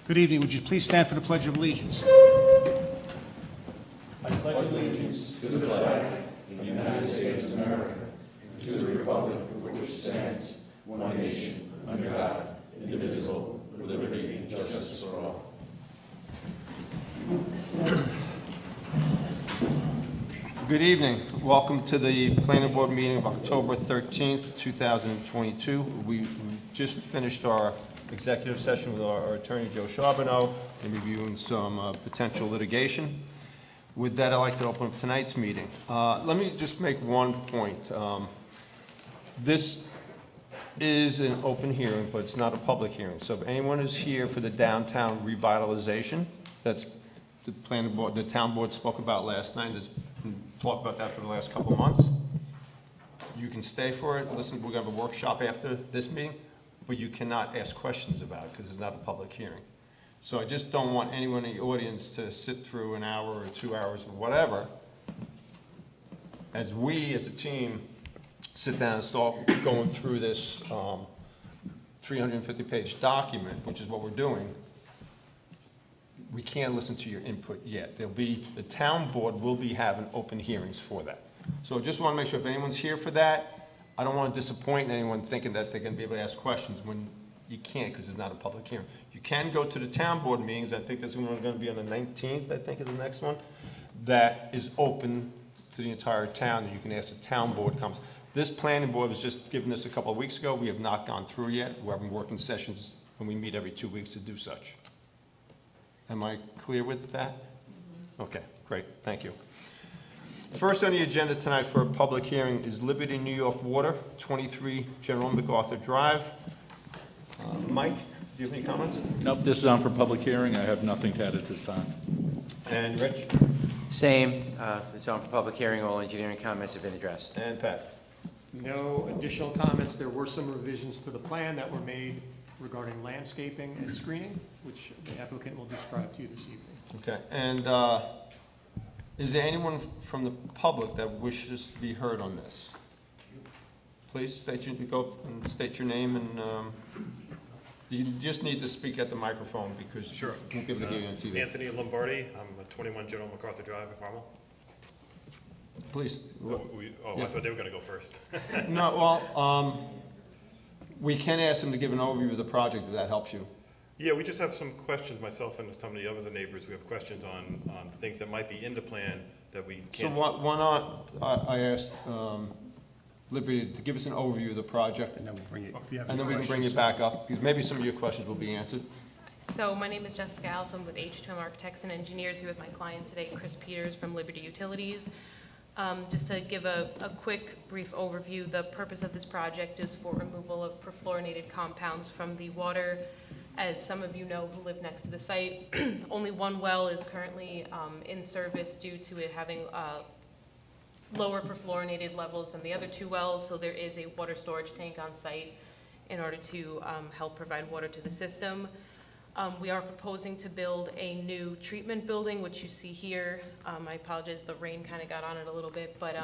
Good evening. Would you please stand for the Pledge of Allegiance? Good evening. Welcome to the Planning Board meeting of October 13th, 2022. We just finished our executive session with our attorney, Joe Charbonneau, and reviewing some potential litigation. With that, I'd like to open up tonight's meeting. Let me just make one point. This is an open hearing, but it's not a public hearing. So if anyone is here for the downtown revitalization, that's the planning board, the town board spoke about last night, there's been talk about that for the last couple of months. You can stay for it. Listen, we're gonna have a workshop after this meeting, but you cannot ask questions about it because it's not a public hearing. So I just don't want anyone in the audience to sit through an hour or 2 hours or whatever as we, as a team, sit down and start going through this 350-page document, which is what we're doing. We can't listen to your input yet. The town board will be having open hearings for that. So I just want to make sure if anyone's here for that, I don't want to disappoint anyone thinking that they're going to be able to ask questions when you can't because it's not a public hearing. You can go to the town board meetings. I think there's one going to be on the 19th, I think is the next one, that is open to the entire town, and you can ask the town board comments. This planning board was just given this a couple of weeks ago. We have not gone through yet. We're having working sessions, and we meet every 2 weeks to do such. Am I clear with that? Okay, great, thank you. First on the agenda tonight for a public hearing is Liberty New York Water, 23 General MacArthur Drive. Mike, do you have any comments? Nope, this is on for public hearing. I have nothing to add at this time. And Rich? Same. It's on for public hearing. All engineering comments have been addressed. And Pat? No additional comments. There were some revisions to the plan that were made regarding landscaping and screening, which the applicant will describe to you this evening. Okay, and is there anyone from the public that wishes to be heard on this? Please state your name, and you just need to speak at the microphone because Sure. we won't be able to hear you on TV. Anthony Lombardi, I'm at 21 General MacArthur Drive in Carmel. Please. I thought they were gonna go first. No, well, we can ask them to give an overview of the project if that helps you. Yeah, we just have some questions, myself and some of the other neighbors, we have questions on things that might be in the plan that we So can't. why not, I asked Liberty to give us an overview of the project, And then we'll bring it, if you have and any then we can bring questions. it back up, because maybe some of your questions will be answered. So my name is Jessica Alton with H2M Architects and Engineers, here with my client today, Chris Peters from Liberty Utilities. Just to give a quick, brief overview, the purpose of this project is for removal of perfluorinated compounds from the water. As some of you know who live next to the site, only one well is currently in service due to it having lower perfluorinated levels than the other two wells, so there is a water storage tank on site in order to help provide water to the system. We are proposing to build a new treatment building, which you see here. I apologize, the rain kind of got on it a little bit, but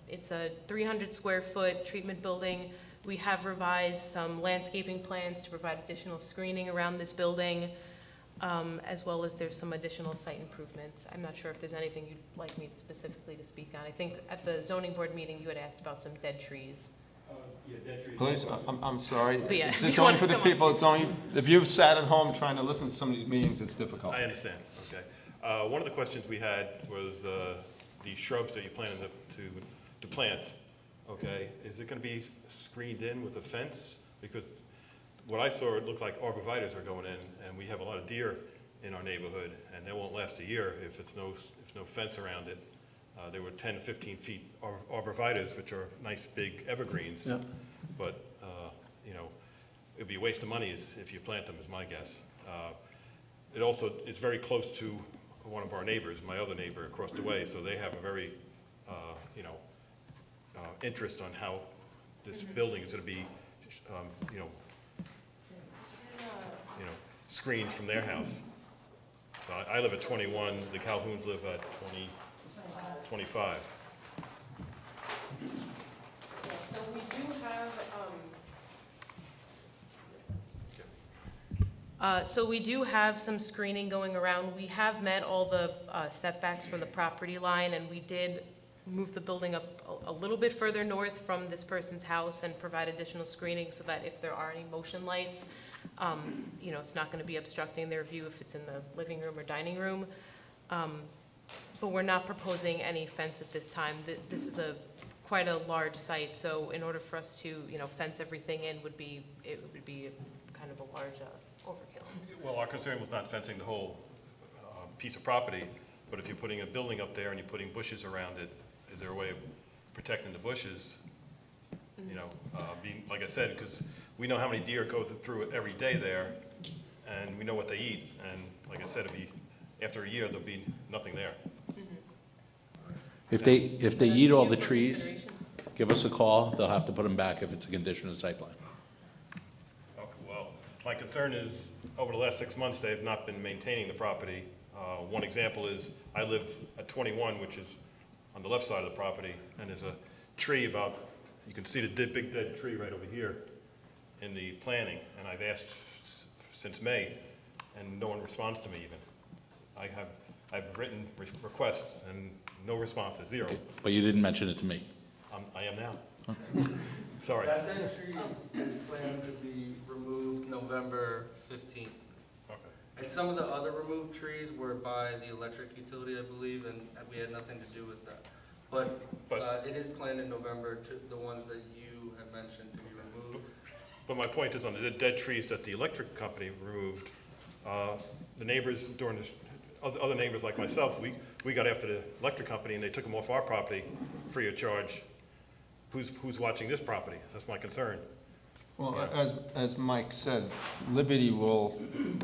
it's a 300 square foot treatment building. We have revised some landscaping plans to provide additional screening around this building, as well as there's some additional site improvements. I'm not sure if there's anything you'd like me specifically to speak on. I think at the zoning board meeting, you had asked about some dead trees. Please, I'm sorry. But yeah, It's just you only want for to the come on. people, it's only, if you've sat at home trying to listen to some of these meetings, it's difficult. I understand, okay. One of the questions we had was the shrubs that you plan to plant, okay? Is it gonna be screened in with a fence? Because what I saw, it looked like arborvitaes are going in, and we have a lot of deer in our neighborhood, and they won't last a year if no fence around it. There were 10 to 15 feet arborvitaes, which are nice big evergreens. Yeah. But, it'd be a waste of money if you plant them, is my guess. It's very close to one of our neighbors, my other neighbor across the way, so they have a very, interest on how this building is gonna be, screened from their house. So I live at 21, the Calhouns live at 25. Yeah, so we do have, So we do have some screening going around. We have met all the setbacks from the property line, and we did move the building up a little bit further north from this person's house and provide additional screening so that if there are any motion lights, you know, it's not going to be obstructing their view if it's in the living room or dining room. But we're not proposing any fence at this time. This is quite a large site, so in order for us to, you know, fence everything in it would be kind of a large overkill. Well, our concern was not fencing the whole piece of property, but if you're putting a building up there and you're putting bushes around it, is there a way of protecting the bushes? You know, being, like I said, because we know how many deer go through it every day there, and we know what they eat, and like I said, after a year, there'll be nothing there. If they eat all the trees, give us a call. They'll have to put them back if it's a condition of site plan. Okay, well, my concern is, over the last 6 months, they have not been maintaining the property. One example is, I live at 21, which is on the left side of the property, and there's a tree about, you can see the big dead tree right over here in the planning, and I've asked since May, and no one responds to me even. I've written requests, and no responses, zero. Okay, but you didn't mention it to me. I am now. Sorry. That dead tree is planned to be removed November 15th. Okay. And some of the other removed trees were by the electric utility, I believe, and we had nothing to do with that. But it is planned in November, the ones that you had mentioned to be removed. But my point is, on the dead trees that the electric company removed, the neighbors other neighbors like myself, we got after the electric company and they took them off our property free of charge. Who's watching this property? That's my concern. Well, as Mike said, Liberty will,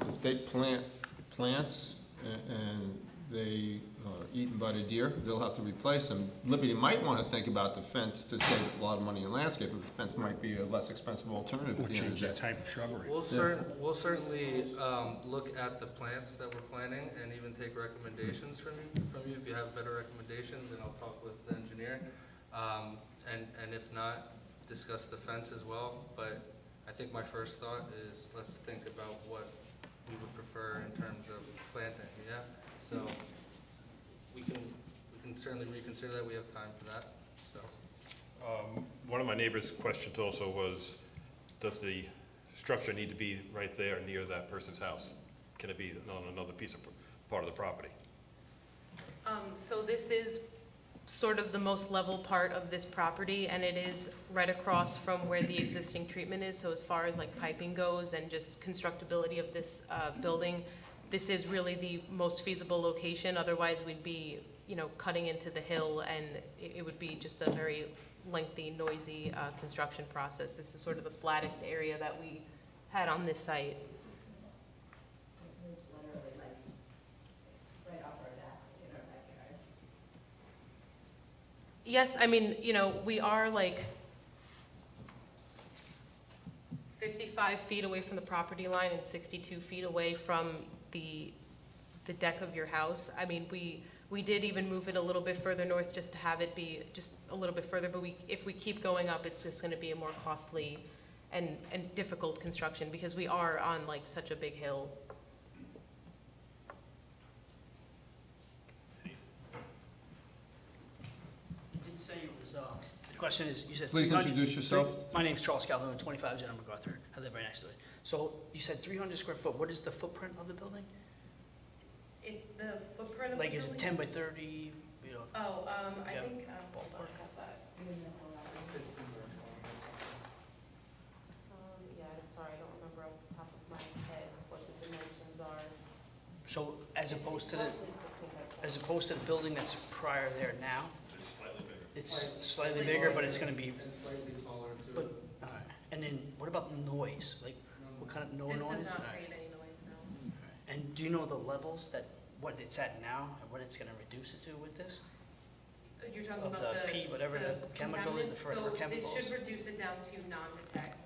if they plant plants and they are eaten by the deer, they'll have to replace them. Liberty might want to think about the fence to save a lot of money in landscaping. The fence might be a less expensive alternative. Or at the end of change the that day. type of shrubbery. We'll certainly look at the plants that we're planting and even take recommendations from you. If you have better recommendations, then I'll talk with the engineer. And if not, discuss the fence as well. But I think my first thought is, let's think about what we would prefer in terms of planting, yeah? So we can certainly reconsider that, we have time for that, so. One of my neighbor's questions also was, does the structure need to be right there near that person's house? Can it be on another part of the property? So this is sort of the most level part of this property, and it is right across from where the existing treatment is. So as far as like piping goes and just constructability of this building, this is really the most feasible location. Otherwise, we'd be, you know, cutting into the hill, and it would be just a very lengthy, noisy construction process. This is sort of the flattest area that we had on this site. It's literally like right off our desk in our backyard. Yes, I mean, you know, we are like 55 feet away from the property line and 62 feet away from the deck of your house. I mean, we did even move it a little bit further north just to have it be just a little bit further, but if we keep going up, it's just gonna be a more costly and difficult construction because we are on like such a big hill. You did say it was, the question is, you said. Please 300 introduce yourself. My name's Charles Calhoun, 25 Jenna MacArthur. I live right next to it. So you said 300 square foot. What is the footprint of the building? The footprint of the Like, is it building? 10 by 30, you know? Oh, I Yeah. think, ballpark have that. Yeah, I'm sorry, I don't remember off the top of my head what the dimensions are. So as opposed to the, Roughly 15 by 20. as opposed to the building that's prior there now? It's slightly bigger, but it's gonna be, And slightly taller too. but, alright. And then what about noise? Like, what kind of noise? This does not Alright. create any noise, no. And do you know the levels that, what it's at now and what it's gonna reduce it to with this? You're talking Of about the P, whatever the chemical is, the contaminants? forever So chemicals? this should reduce it down to non-detect.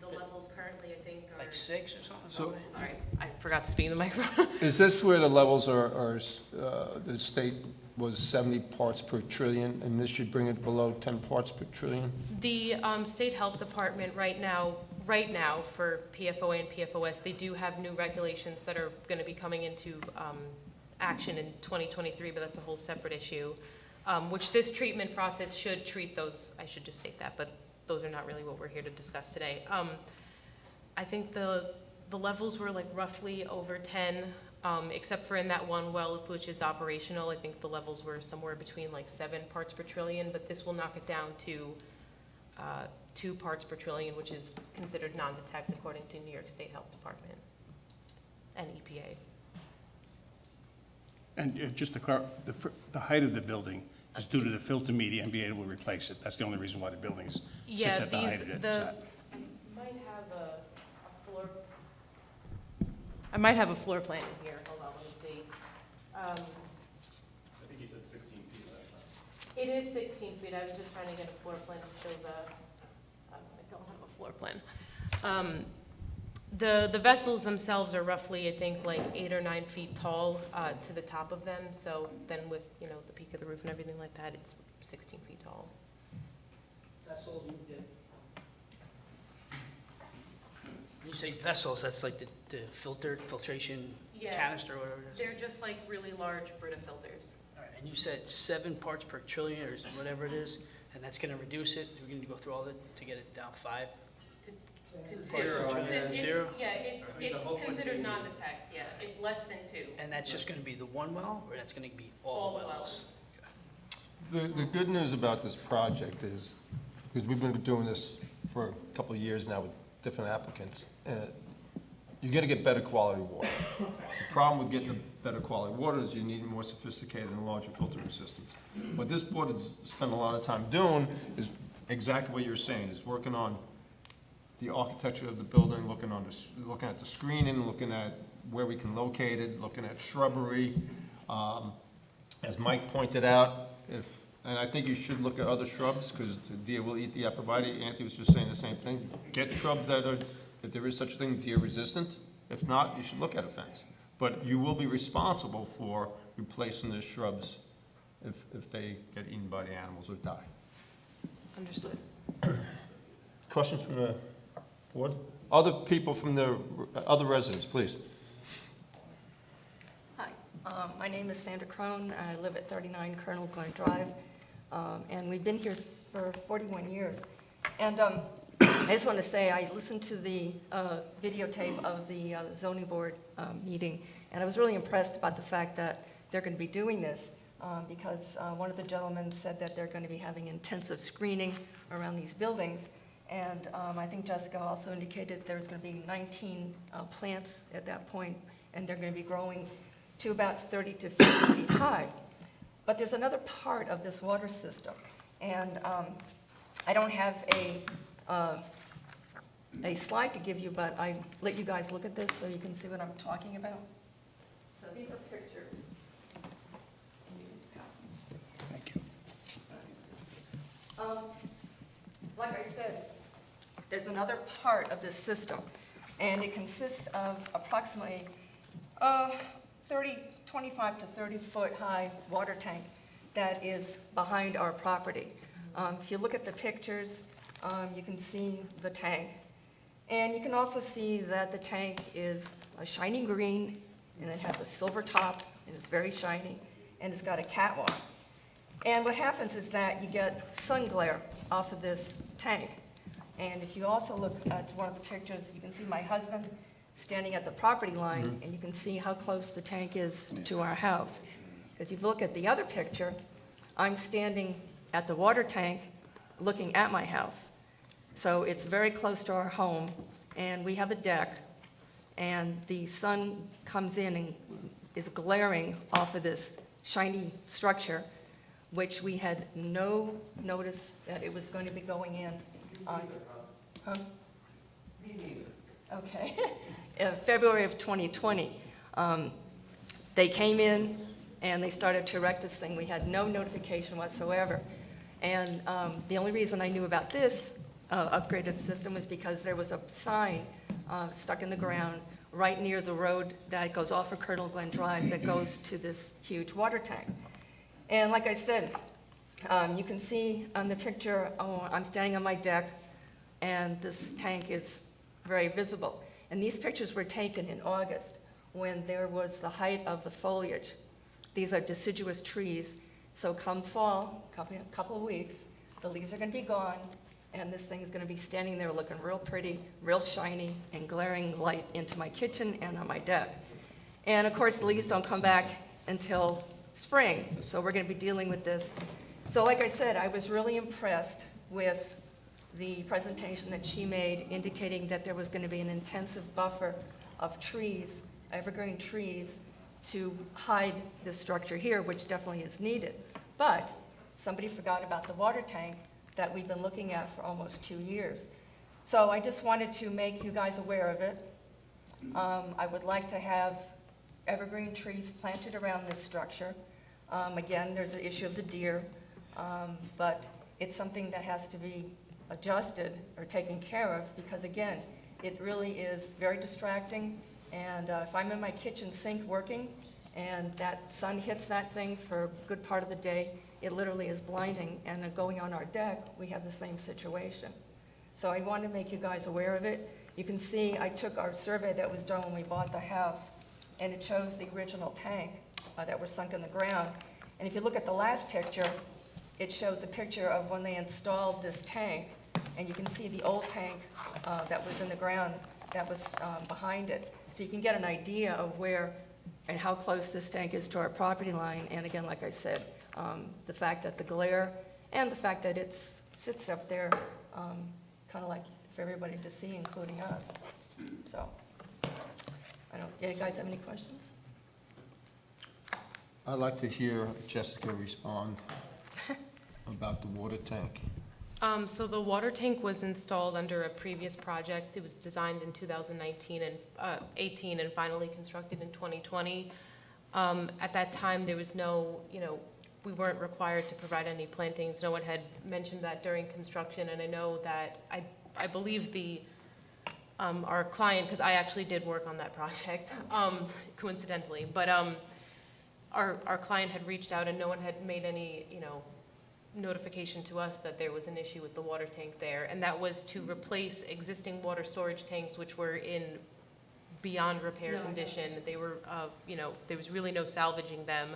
The levels currently, I think, are. Like 6 or something? So- Sorry, I forgot to speak in the microphone. Is this where the levels are, the state was 70 parts per trillion, and this should bring it below 10 parts per trillion? The state health department right now right now, for PFOA and PFOS, they do have new regulations that are going to be coming into action in 2023, but that's a whole separate issue, which this treatment process should treat those, I should just state that, but those are not really what we're here to discuss today. I think the levels were like roughly over 10, except for in that one well, which is operational. I think the levels were somewhere between like 7 parts per trillion, but this will knock it down to 2 parts per trillion, which is considered non-detect according to New York State Health Department and EPA. And just to clarify, the height of the building is due to the filter media and being able to replace it. That's the only reason why the building sits Yeah, at the height of it. Is that- I might have a floor, I might have a floor plan in here, hold on, let me see. I think you said 16 feet last time. It is 16 feet, I was just trying to get a floor plan to show I don't have a floor plan. The vessels themselves are roughly, I think, like 8 or 9 feet tall to the top of them, so then with, you know, the peak of the roof and everything like that, it's 16 feet tall. Vessel, you did. When you say vessels, that's like the filtration Yeah. canister or whatever it is? They're just like really large Brita filters. All right, and you said 7 parts per trillion or whatever it is, and that's gonna reduce it? We're gonna go through all of it to get it down 5? To Zero, two. yeah. Zero? Yeah, it's considered non-detect, yeah, it's less than 2. And that's just gonna be the one well, or that's gonna be All all the the wells. wells? The good news about this project is, because we've been doing this for a couple of years now with different applicants, you're gonna get better quality water. The problem with getting the better quality water is you need more sophisticated and larger filtering systems. What this board has spent a lot of time doing is exactly what you're saying, is working on the architecture of the building, looking at the screening, looking at where we can locate it, looking at shrubbery. As Mike pointed out, and I think you should look at other shrubs, because the deer will eat the arborvitae. Anthony was just saying the same thing. Get shrubs that there is such a thing, deer resistant. If not, you should look at a fence. But you will be responsible for replacing the shrubs if they get eaten by the animals or die. Understood. Questions from the board? Other people from the, other residents, please. Hi, my name is Sandra Crone. I live at 39 Colonel Glen Drive, and we've been here for 41 years. And I just want to say, I listened to the videotape of the zoning board meeting, and I was really impressed about the fact that they're going to be doing this, because one of the gentlemen said that they're going to be having intensive screening around these buildings. And I think Jessica also indicated there's going to be 19 plants at that point, and they're going to be growing to about 30 to 50 feet high. But there's another part of this water system, and I don't have a slide to give you, but I let you guys look at this so you can see what I'm talking about. So these are pictures. Thank you. Like I said, there's another part of this system, and it consists of approximately 25 to 30 foot high water tank that is behind our property. If you look at the pictures, you can see the tank. And you can also see that the tank is a shiny green, and it has a silver top, and it's very shiny, and it's got a catwalk. And what happens is that you get sun glare off of this tank. And if you also look at one of the pictures, you can see my husband standing at the property line, and you can see how close the tank is to our house. If you look at the other picture, I'm standing at the water tank looking at my house. So it's very close to our home, and we have a deck, and the sun comes in and is glaring off of this shiny structure, which we had no notice that it was going to be going in on. Huh? Okay. In February of 2020, they came in and they started to erect this thing. We had no notification whatsoever. And the only reason I knew about this upgraded system was because there was a sign stuck in the ground right near the road that goes off of Colonel Glen Drive that goes to this huge water tank. And like I said, you can see on the picture, I'm standing on my deck, and this tank is very visible. And these pictures were taken in August, when there was the height of the foliage. These are deciduous trees, so come fall, couple of weeks, the leaves are gonna be gone, and this thing is gonna be standing there looking real pretty, real shiny, and glaring light into my kitchen and on my deck. And of course, the leaves don't come back until spring, so we're gonna be dealing with this. So like I said, I was really impressed with the presentation that she made, indicating that there was gonna be an intensive buffer of trees, evergreen trees, to hide this structure here, which definitely is needed. But somebody forgot about the water tank that we've been looking at for almost 2 years. So I just wanted to make you guys aware of it. I would like to have evergreen trees planted around this structure. Again, there's the issue of the deer, but it's something that has to be adjusted or taken care of, because again, it really is very distracting. And if I'm in my kitchen sink working and that sun hits that thing for a good part of the day, it literally is blinding. And then going on our deck, we have the same situation. So I wanted to make you guys aware of it. You can see I took our survey that was done when we bought the house, and it shows the original tank that was sunk in the ground. And if you look at the last picture, it shows a picture of when they installed this tank, and you can see the old tank that was in the ground that was behind it. So you can get an idea of where and how close this tank is to our property line. And again, like I said, the fact that the glare and the fact that it sits up there, kind of like for everybody to see, including us. So, I don't, do you guys have any questions? I'd like to hear Jessica respond about the water tank. So the water tank was installed under a previous project. It was designed in 2019 and 18 and finally constructed in 2020. At that time, there was no, we weren't required to provide any plantings. No one had mentioned that during construction, and I know that I believe our client, because I actually did work on that project, coincidentally, but our client had reached out and no one had made any, notification to us that there was an issue with the water tank there, and that was to replace existing water storage tanks which were in beyond repair condition. They were, there was really no salvaging them.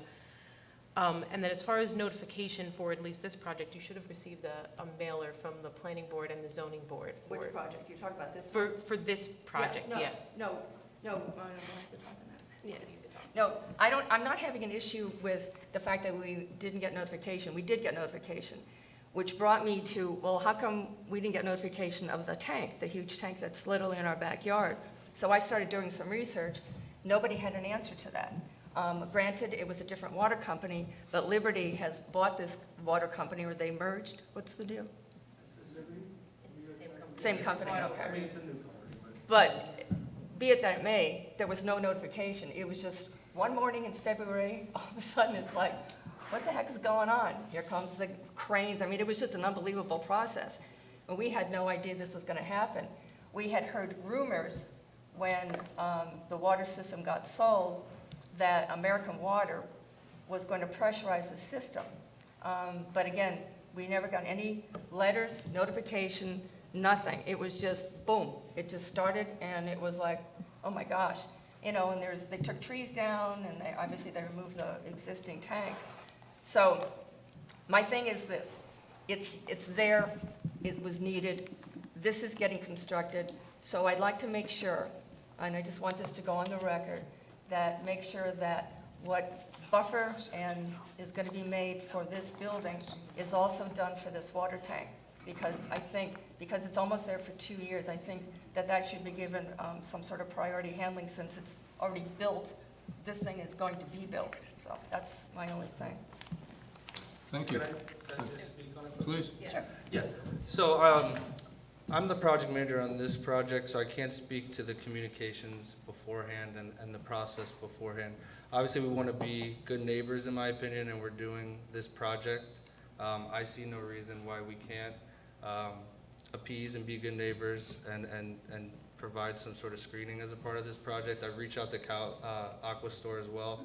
And then as far as notification for at least this project, you should have received a mailer from the planning board and the zoning board. Which project? You're talking about this? For this project, yeah. No, I don't have to talk on that. Yeah, you could talk. No, I'm not having an issue with the fact that we didn't get notification. We did get notification, which brought me to, well, how come we didn't get notification of the tank, the huge tank that's literally in our backyard? So I started doing some research. Nobody had an answer to that. Granted, it was a different water company, but Liberty has bought this water company, or they merged. What's the deal? It's the Same company, okay. I mean, it's a new company, but But be it that it may, there was no notification. It was just one morning in February, all of a sudden it's like, what the heck is going on? Here comes the cranes. I mean, it was just an unbelievable process. And we had no idea this was going to happen. We had heard rumors when the water system got sold that American Water was going to pressurize the system. But again, we never got any letters, notification, nothing. It was just boom. It just started, and it was like, oh my gosh. And they took trees down, and obviously they removed the existing tanks. So my thing is this. It's there. It was needed. This is getting constructed. So I'd like to make sure, and I just want this to go on the record, that make sure that what buffer and is going to be made for this building is also done for this water tank. Because I think, because it's almost there for 2 years, I think that should be given some sort of priority handling, since it's already built. This thing is going to be built. So that's my only thing. Thank you. can I just speak on it? Please. Sure. Yes. So I'm the project manager on this project, so I can't speak to the communications beforehand and the process beforehand. Obviously, we want to be good neighbors, in my opinion, and we're doing this project. I see no reason why we can't appease and be good neighbors and provide some sort of screening as a part of this project. I've reached out to Aqua Store as well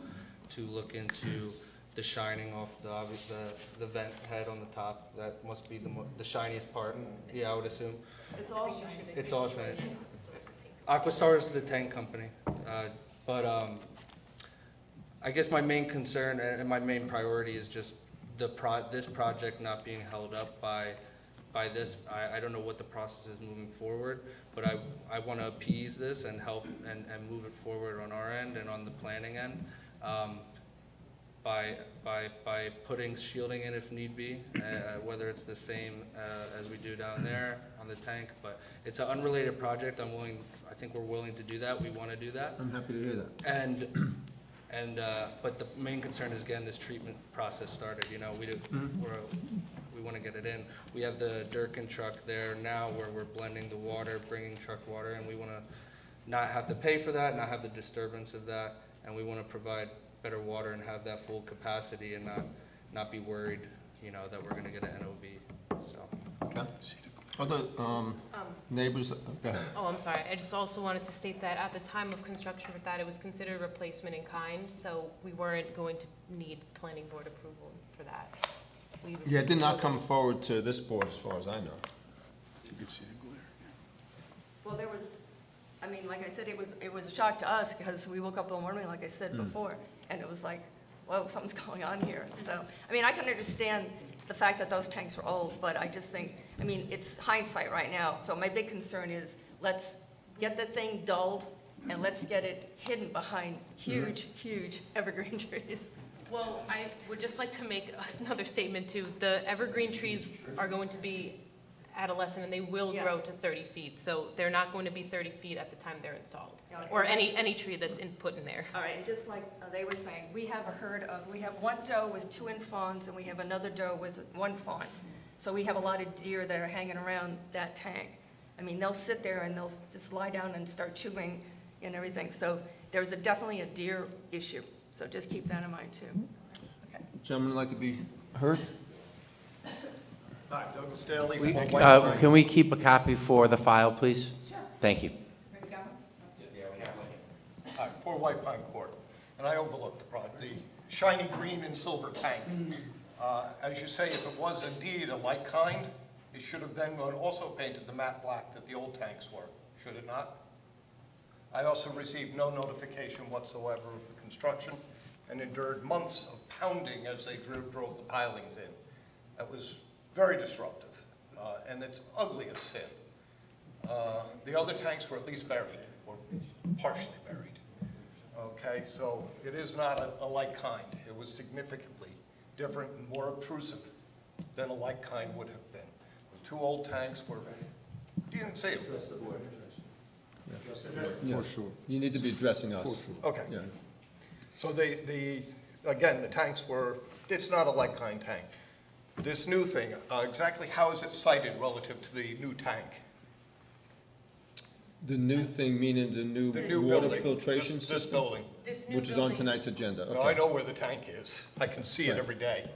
to look into the shining off the vent head on the top. That must be the shiniest part. Yeah, I would assume. It's all shiny. It's all shiny. Aquastar is the tank company, but I guess my main concern and my main priority is just this project not being held up by this. I don't know what the process is moving forward, but I want to appease this and help and move it forward on our end and on the planning end, by putting shielding in if need be, whether it's the same as we do down there on the tank, but it's an unrelated project. I think we're willing to do that. We want to do that. I'm happy to hear that. But the main concern is getting this treatment process started, you know, we want to get it in. We have the Durkin truck there now where we're blending the water, bringing truck water, and we want to not have to pay for that, not have the disturbance of that, and we want to provide better water and have that full capacity and not be worried, you know, that we're going to get an NOV, so. Okay. Other neighbors, go ahead. Oh, I'm sorry. I just also wanted to state that at the time of construction with that, it was considered replacement in kind, so we weren't going to need planning board approval for that. Yeah, it did not come forward to this board as far as I know. You can see the glare. Well, there was, I mean, like I said, it was a shock to us because we woke up in the morning, like I said before, and it was like, whoa, something's going on here. So, I mean, I can understand the fact that those tanks were old, but I just think, I mean, it's hindsight right now. So my big concern is let's get the thing dulled and let's get it hidden behind huge, huge evergreen trees. Well, I would just like to make another statement too. The evergreen trees are going to be adolescent and they will grow to 30 feet. So they're not going to be 30 feet at the time they're installed. Or any tree that's put in there. All right, and just like they were saying, we have one doe with 2 fawns and we have another doe with 1 fawn. So we have a lot of deer that are hanging around that tank. I mean, they'll sit there and they'll just lie down and start chewing and everything. So there's definitely a deer issue. So just keep that in mind too. Okay. Gentlemen like to be heard? Hi, Douglas Daly. Can we keep a copy for the file, please? Sure. Thank you. Hi, 4 White Pine Court, and I overlooked the shiny green and silver tank. As you say, if it was indeed a like kind, it should have then also painted the matte black that the old tanks were, should it not? I also received no notification whatsoever of the construction and endured months of pounding as they drove the pilings in. That was very disruptive, and it's ugly as sin. The other tanks were at least buried, or partially buried. Okay, so it is not a like kind. It was significantly different and more obtrusive than a like kind would have been. The 2 old tanks were, you didn't say it. Yeah, sure. You need to be addressing us. Okay. Yeah. So again, the tanks were, it's not a like kind tank. This new thing, exactly how is it sited relative to the new tank? The new thing, meaning the new water building, filtration this system? building. Which is on tonight's agenda, Now, I okay. know where the tank is. I can see it Right. every day.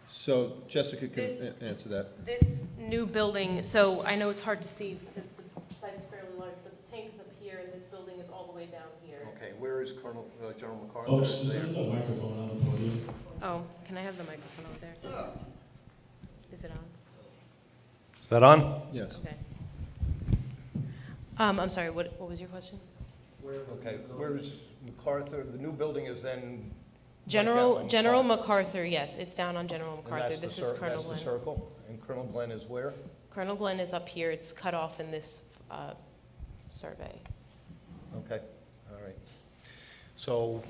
So Jessica can This- answer that. This new building, so I know it's hard to see because the site is fairly large, but the tank is up here and this building is all the way down here. Okay, where is General MacArthur? Folks, is there a microphone on the podium? Oh, can I have the microphone over there? Is it on? Is that on? Yes. Okay. I'm sorry, what was your question? Okay, where is MacArthur? The new building is then? General MacArthur, yes, it's down on General And MacArthur. that's This the is cir- Colonel That's the Glenn. circle? And Colonel Glenn is where? Colonel Glenn is up here, it's cut off in this survey. Okay, all right. So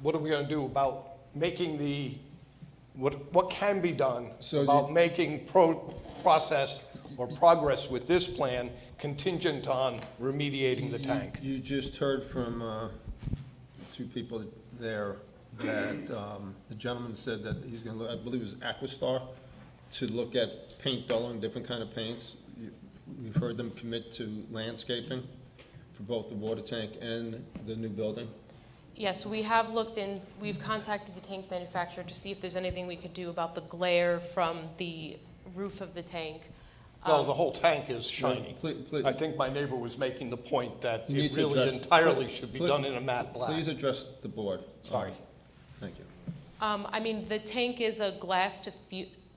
what are we going to do about making what can be done So about making process or progress with this plan contingent on remediating the tank? You just heard from 2 people there that the gentleman said that he's going to look, I believe it was Aquastar, to look at paint dulling, different kind of paints. We've heard them commit to landscaping for both the water tank and the new building. Yes, we have looked in, we've contacted the tank manufacturer to see if there's anything we could do about the glare from the roof of the tank. Well, the whole tank is shiny. Please- I think my neighbor was making the point that You need it to really address- entirely should be please- done in a matte black. Please address the board. Sorry. Thank you. I mean, the tank is a glass to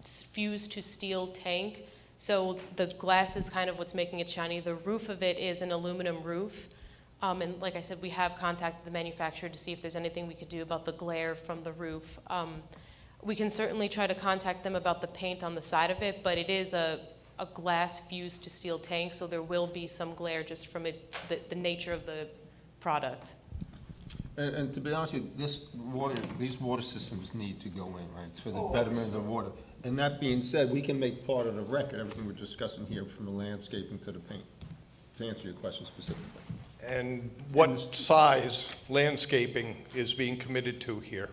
fuse to steel tank, So the glass is kind of what's making it shiny. The roof of it is an aluminum roof. And like I said, we have contacted the manufacturer to see if there's anything we could do about the glare from the roof. We can certainly try to contact them about the paint on the side of it, but it is a glass fused to steel tank, so there will be some glare just from it, the nature of the product. And to be honest with you, these water systems need to go in, right? It's for the betterment of the water. And that being said, we can make part of the record, everything we're discussing here, from the landscaping to the paint, to answer your question specifically. And what size landscaping is being committed to here?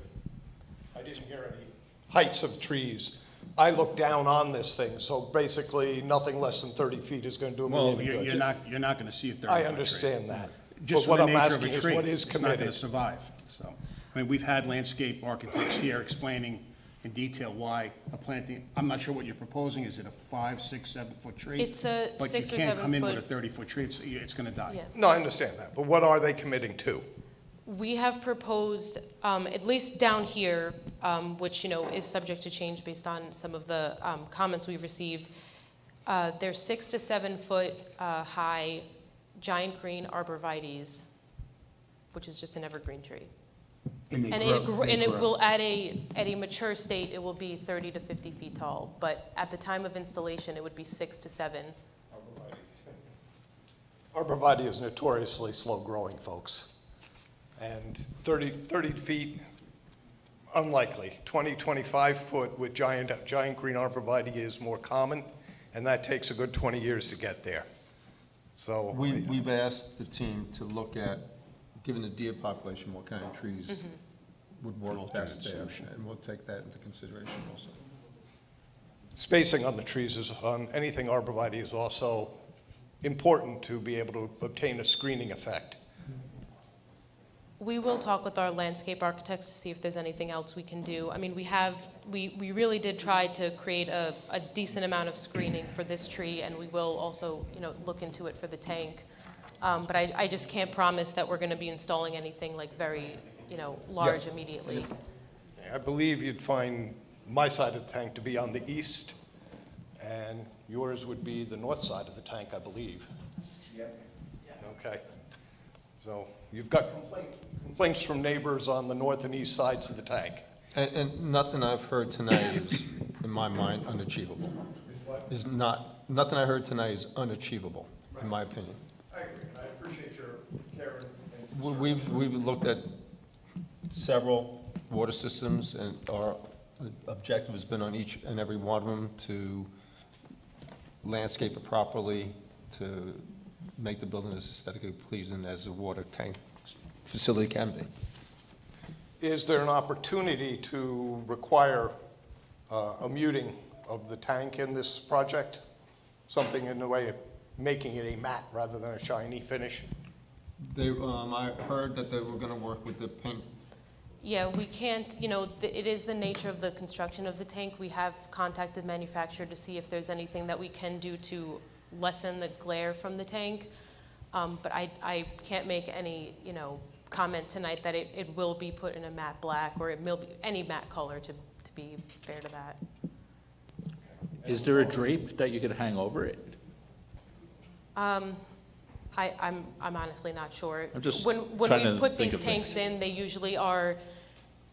I didn't hear any heights of trees. I look down on this thing, so basically nothing less than 30 feet is going to do me Well, any good. you're not going to see a 30-foot tree. I understand that. Just But for what the I'm nature of asking a is tree, what is it's not going to committed? survive. So, I mean, we've had landscape architects here explaining in detail why a planting, I'm not sure what you're proposing, is it a 5, 6, 7-foot tree? It's a 6 or 7 foot. But you can't come in with a 30-foot tree, it's going to die. Yeah. No, I understand that, but what are they committing to? We have proposed, at least down here, which, is subject to change based on some of the comments we've received, there's 6 to 7 foot high giant green arborvitaes, which is just an evergreen tree. And it will, at a mature state, it will be 30 to 50 feet tall, but at the time of installation, it would be 6 to 7. Arborvitae is notoriously slow-growing, folks. And 30 feet, unlikely. 20, 25 foot with giant green arborvitae is more common, and that takes a good 20 years to get there. So We've asked the team to look at, given the deer population, what kind of trees would work best there, and we'll take that into consideration also. spacing on the trees is, on anything arborvitae is also important to be able to obtain a screening effect. We will talk with our landscape architects to see if there's anything else we can do. I mean, we really did try to create a decent amount of screening for this tree, and we will also, look into it for the tank. But I just can't promise that we're going to be installing anything like very, large Yes. immediately. I believe you'd find my side of the tank to be on the east, and yours would be the north side of the tank, I believe. Yep. Okay. So you've got complaints from neighbors on the north and east sides of the tank. And nothing I've heard tonight is, in my mind, unachievable. Nothing I heard tonight is unachievable, in my opinion. I agree, and I appreciate your care. We've looked at several water systems, and our objective has been on each and every one of them to landscape it properly, to make the building as aesthetically pleasing as a water tank facility can be. Is there an opportunity to require a muting of the tank in this project? Something in the way of making it a matte rather than a shiny finish? I heard that they were gonna work with the paint. Yeah, we can't, it is the nature of the construction of the tank. We have contacted manufacturer to see if there's anything that we can do to lessen the glare from the tank. But I can't make any, comment tonight that it will be put in a matte black, or it will be any matte color to be fair to that. Is there a drape that you could hang over it? I'm honestly not sure. I'm just When trying to we put think these of tanks things. in, they usually are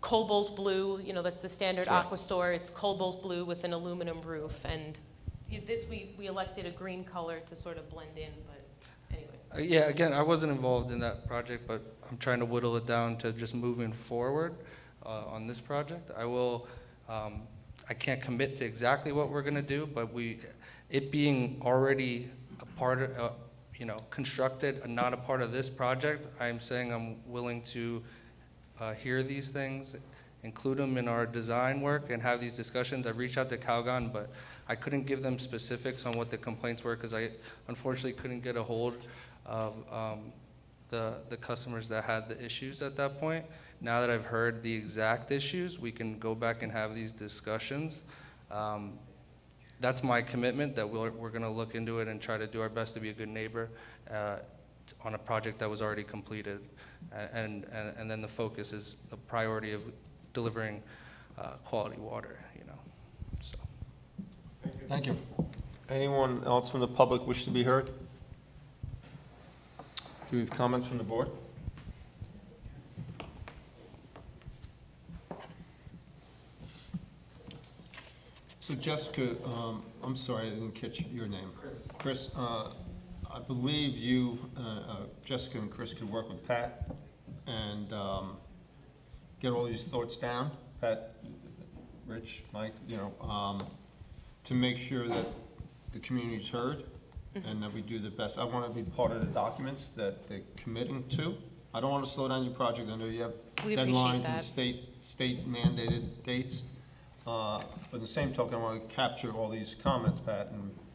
cobalt blue, that's the standard Right. aqua store. It's cobalt blue with an aluminum roof, and this, we elected a green color to sort of blend in, but anyway. Yeah, again, I wasn't involved in that project, but I'm trying to whittle it down to just moving forward on this project. I can't commit to exactly what we're gonna do, but it being already a part of, constructed and not a part of this project, I'm saying I'm willing to hear these things, include them in our design work, and have these discussions. I've reached out to Calgon, but I couldn't give them specifics on what the complaints were, because I unfortunately couldn't get a hold of the customers that had the issues at that point. Now that I've heard the exact issues, we can go back and have these discussions. That's my commitment, that we're going to look into it and try to do our best to be a good neighbor on a project that was already completed. And then the focus is the priority of delivering quality water, so. Thank you. Anyone else from the public wish to be heard? Do we have comments from the board? So Jessica, I'm sorry, I didn't catch your name. Chris, I believe you, Jessica and Chris could work with Pat and get all these thoughts down. Pat, Rich, Mike, to make sure that the community's heard and that we do the best. I want to be part of the documents that they're committing to. I don't want to slow down your project. I know you have We appreciate deadlines and that. state mandated dates. But in the same token, I want to capture all these comments, Pat,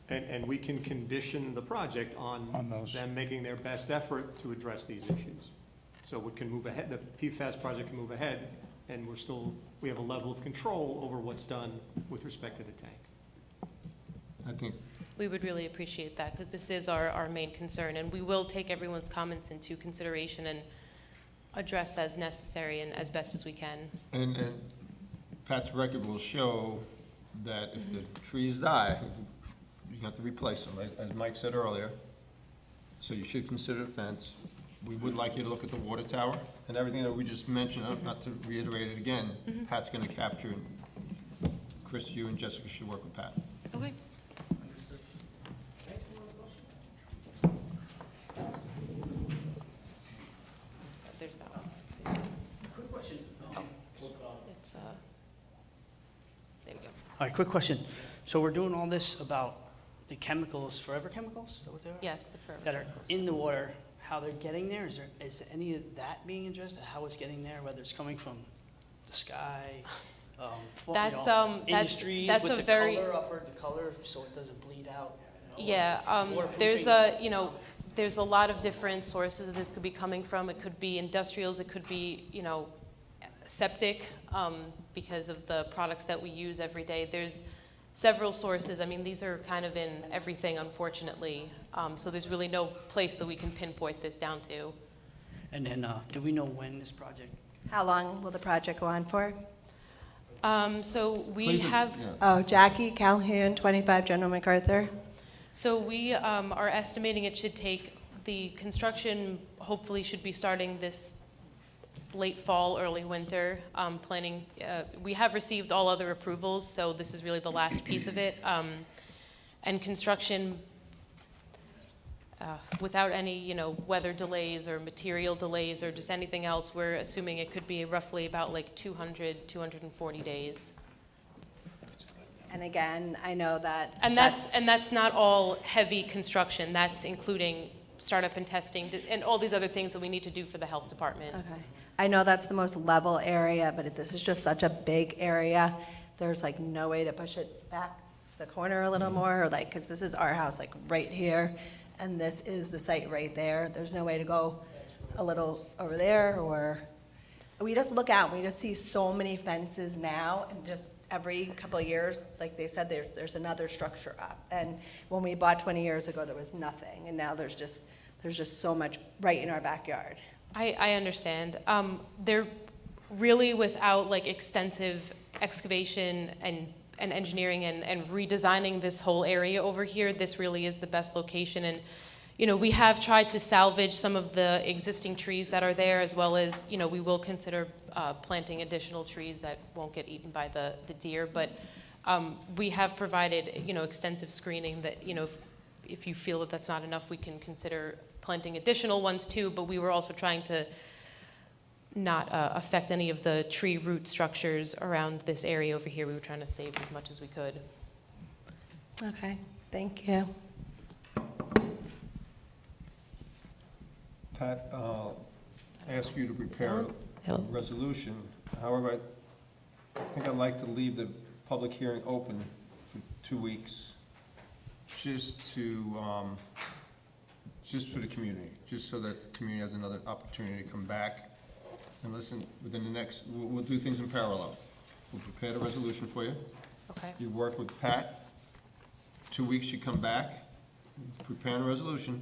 And we can condition the project on those. them making their best effort to address these issues. So it can move ahead, the PFAS project can move ahead, and we have a level of control over what's done with respect to the tank. I think, We would really appreciate that, because this is our main concern, and we will take everyone's comments into consideration and address as necessary and as best as we can. and Pat's record will show that if the trees die, you have to replace them, as Mike said earlier. So you should consider a fence. We would like you to look at the water tower and everything that we just mentioned, not to reiterate it again. Pat's gonna capture, and Chris, you and Jessica should work with Pat. Okay. There's that one. Quick question. It's, there we go. All right, quick question. So we're doing all this about the chemicals, forever chemicals, is that what they are? Yes, the forever That are chemicals. in the water, how they're getting there? Is any of that being addressed, how it's getting there, whether it's coming from the sky, industries that's with a the very- color, upward the color, so it doesn't bleed out? Yeah, there's there's a lot of different sources that this could be coming from. It could be industrials, it could be, septic, because of the products that we use every day. There's several sources. I mean, these are kind of in everything, unfortunately. So there's really no place that we can pinpoint this down to. And then, do we know when this project? How long will the project go on for? So we Please, have, yeah. Oh, Jackie Calhoun, 25 General MacArthur. so we are estimating it should take, the construction hopefully should be starting this late fall, early winter. Planning, we have received all other approvals, so this is really the last piece of it. And construction, without any, weather delays or material delays or just anything else, we're assuming it could be roughly about like 240 days. And again, I know that. And that's not all heavy construction. That's including startup and testing and all these other things that we need to do for the health department. Okay. I know that's the most level area, but this is just such a big area. There's like no way to push it back to the corner a little more, or like, because this is our house, like right here, and this is the site right there. There's no way to go a little over there, or we just look out, we just see so many fences now, and just every couple of years, like they said, there's another structure up. And when we bought 20 years ago, there was nothing, and now there's just so much right in our backyard. I understand. They're really without like extensive excavation and engineering and redesigning this whole area over here. This really is the best location. And, we have tried to salvage some of the existing trees that are there, as well as, we will consider planting additional trees that won't get eaten by the deer. But we have provided, extensive screening that, if you feel that that's not enough, we can consider planting additional ones too, but we were also trying to not affect any of the tree root structures around this area over here. We were trying to save as much as we could. Okay, thank you. Pat, I'll ask you to prepare a resolution. However, I think I'd like to leave the public hearing open for 2 weeks, just for the community, just so that the community has another opportunity to come back and listen within the next, we'll do things in parallel. We'll prepare the resolution for you. Okay. You work with Pat. 2 weeks, you come back, prepare a resolution,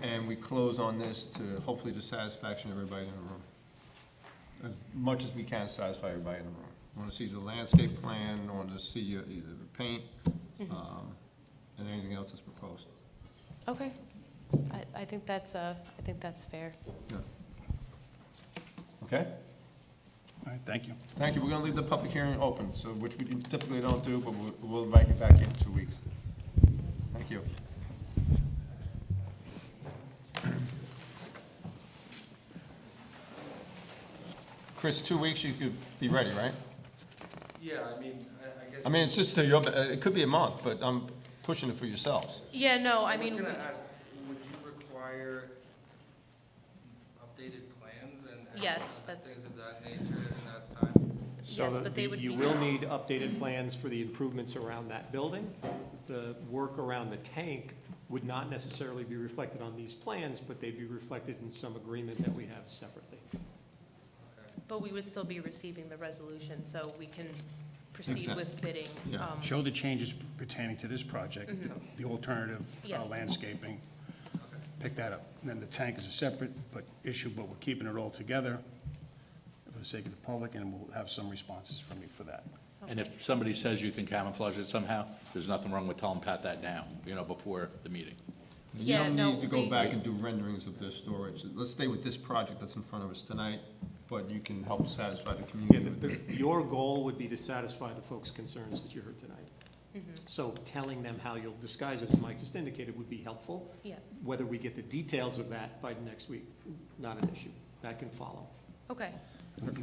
and we close on this to hopefully the satisfaction of everybody in the room. As much as we can satisfy everybody in the room. Want to see the landscape plan, want to see either the paint, and anything else that's proposed. Okay. I think that's fair. Okay? All right, thank you. Thank you. We're gonna leave the public hearing open, so, which we typically don't do, but we'll invite you back in 2 weeks. Thank you. Chris, 2 weeks, you could be ready, right? Yeah, I mean, I guess. I mean, it's just, it could be a month, but I'm pushing it for yourselves. Yeah, no, I I was mean, gonna ask, would you require updated plans and Yes, that's- things of that nature in that time? So Yes, but they would you be- will need updated plans for the improvements around that building. The work around the tank would not necessarily be reflected on these plans, but they'd be reflected in some agreement that we have separately. but we would still be receiving the resolution, so we can proceed Exactly. with bidding. Yeah. Show the changes pertaining to this project, the alternative Yes. landscaping. Pick that up. And then the tank is a separate issue, but we're keeping it all together for the sake of the public, and we'll have some responses from you for that. And if somebody says you can camouflage it somehow, there's nothing wrong with telling Pat that now, before the meeting. You Yeah, don't no, need to go we- back and do renderings of their storage. Let's stay with this project that's in front of us tonight, but you can help satisfy the Yeah, community with it. your goal would be to satisfy the folks' concerns that you heard tonight. So telling them how you'll disguise it, as Mike just indicated, would be helpful. Yeah, Whether we get the details of that by next week, not an issue. That can follow. okay.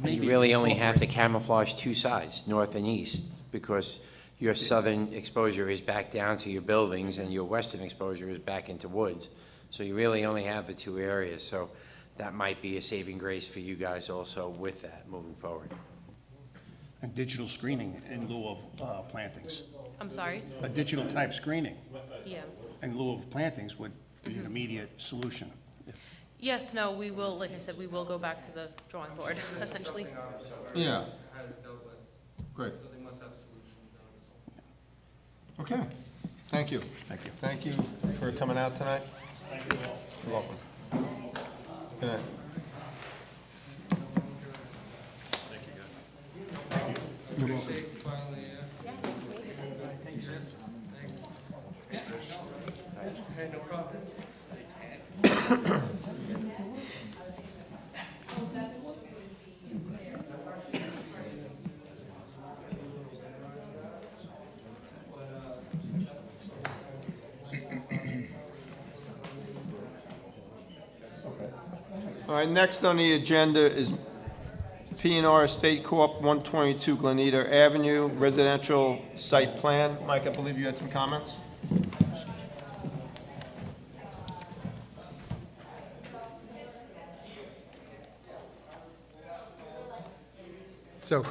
You really only have to camouflage two sides, north and east, because your southern exposure is back down to your buildings and your western exposure is back into woods. So you really only have the two areas, so that might be a saving grace for you guys also with that moving forward. And digital screening in lieu of plantings. I'm sorry? A digital type screening Yeah. in lieu of plantings would be an immediate solution. Yes, no, we will, like I said, we will go back to the drawing board, essentially. Yeah, Has dealt with, great. so they must have solutions. Okay, thank you. Thank you. Thank you for coming out tonight. Thank you. You're welcome. Good night. You're welcome. Appreciate finally, thanks. Hey, no problem. All right, next on the agenda is P&R Estate Corp., 122 Glenita Avenue, residential site plan. Mike, I believe you had some comments? So,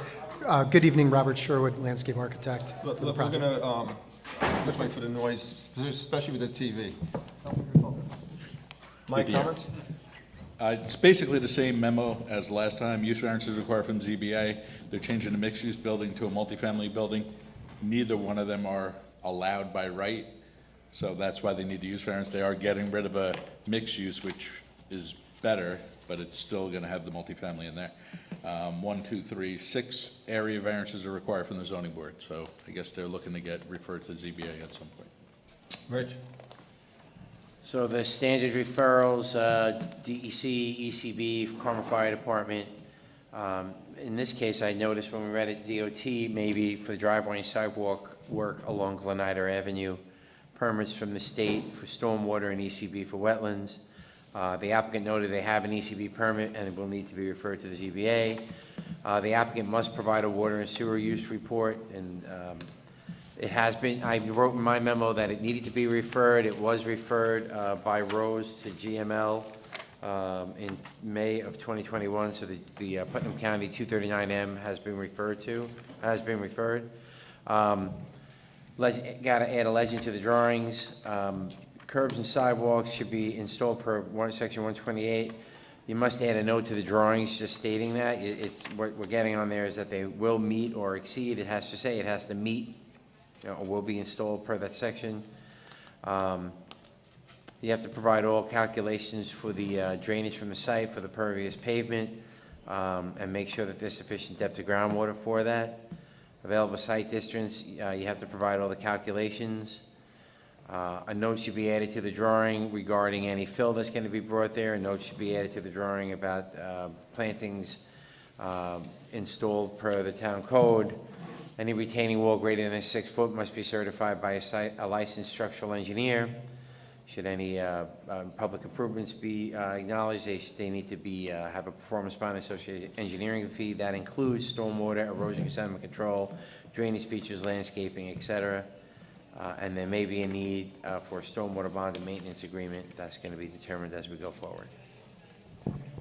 good evening, Robert Sherwood, landscape architect for the We're project. gonna, let's wait for the noise, especially with the TV. Mike, Yeah. comments? It's basically the same memo as last time. Use variance is required from ZBA. They're changing the mixed-use building to a multifamily building. Neither one of them are allowed by right, so that's why they need the use variance. They are getting rid of a mixed use, which is better, but it's still gonna have the multifamily in there. 1, 2, 3, 6 area variances are required from the zoning board, so I guess they're looking to get referred to ZBA at some point. Rich? So the standard referrals, DEC, ECB, Carmel Fire Department. In this case, I noticed when we read it, DOT, maybe for the driveway and sidewalk work along Glenita Avenue, permits from the state for stormwater and ECB for wetlands. The applicant noted they have an ECB permit and it will need to be referred to the ZBA. The applicant must provide a water and sewer use report, and it has been, I wrote in my memo that it needed to be referred. It was referred by Rose to GML in May of 2021, so the Putnam County 239M has been referred. Got to add a legend to the drawings. Curbs and sidewalks should be installed per section 128. You must add a note to the drawings just stating that. It's, what we're getting on there is that they will meet or exceed. It has to say it has to meet, or will be installed per that section. You have to provide all calculations for the drainage from the site, for the pervious pavement, and make sure that there's sufficient depth of groundwater for that. Available site distance, you have to provide all the calculations. A note should be added to the drawing regarding any fill that's going to be brought there. A note should be added to the drawing about plantings installed per the town code. Any retaining wall greater than 6 foot must be certified by a licensed structural engineer. Should any public improvements be acknowledged, they need to be, have a performance bond associated engineering fee. That includes stormwater, erosion sediment control, drainage features, landscaping, et cetera. And there may be a need for a stormwater bond and maintenance agreement. That's going to be determined as we go forward.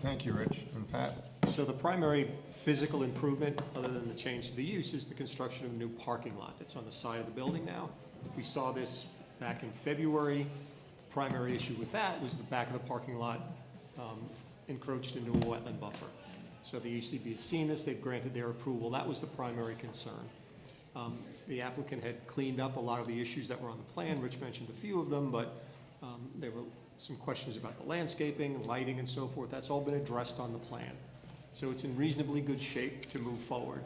Thank you, Rich. And Pat? So the primary physical improvement, other than the change to the use, is the construction of a new parking lot that's on the side of the building now. We saw this back in February. The primary issue with that was the back of the parking lot encroached into a wetland buffer. So the UCB has seen this, they've granted their approval. That was the primary concern. The applicant had cleaned up a lot of the issues that were on the plan. Rich mentioned a few of them, but there were some questions about the landscaping, lighting, and so forth. That's all been addressed on the plan. So it's in reasonably good shape to move forward.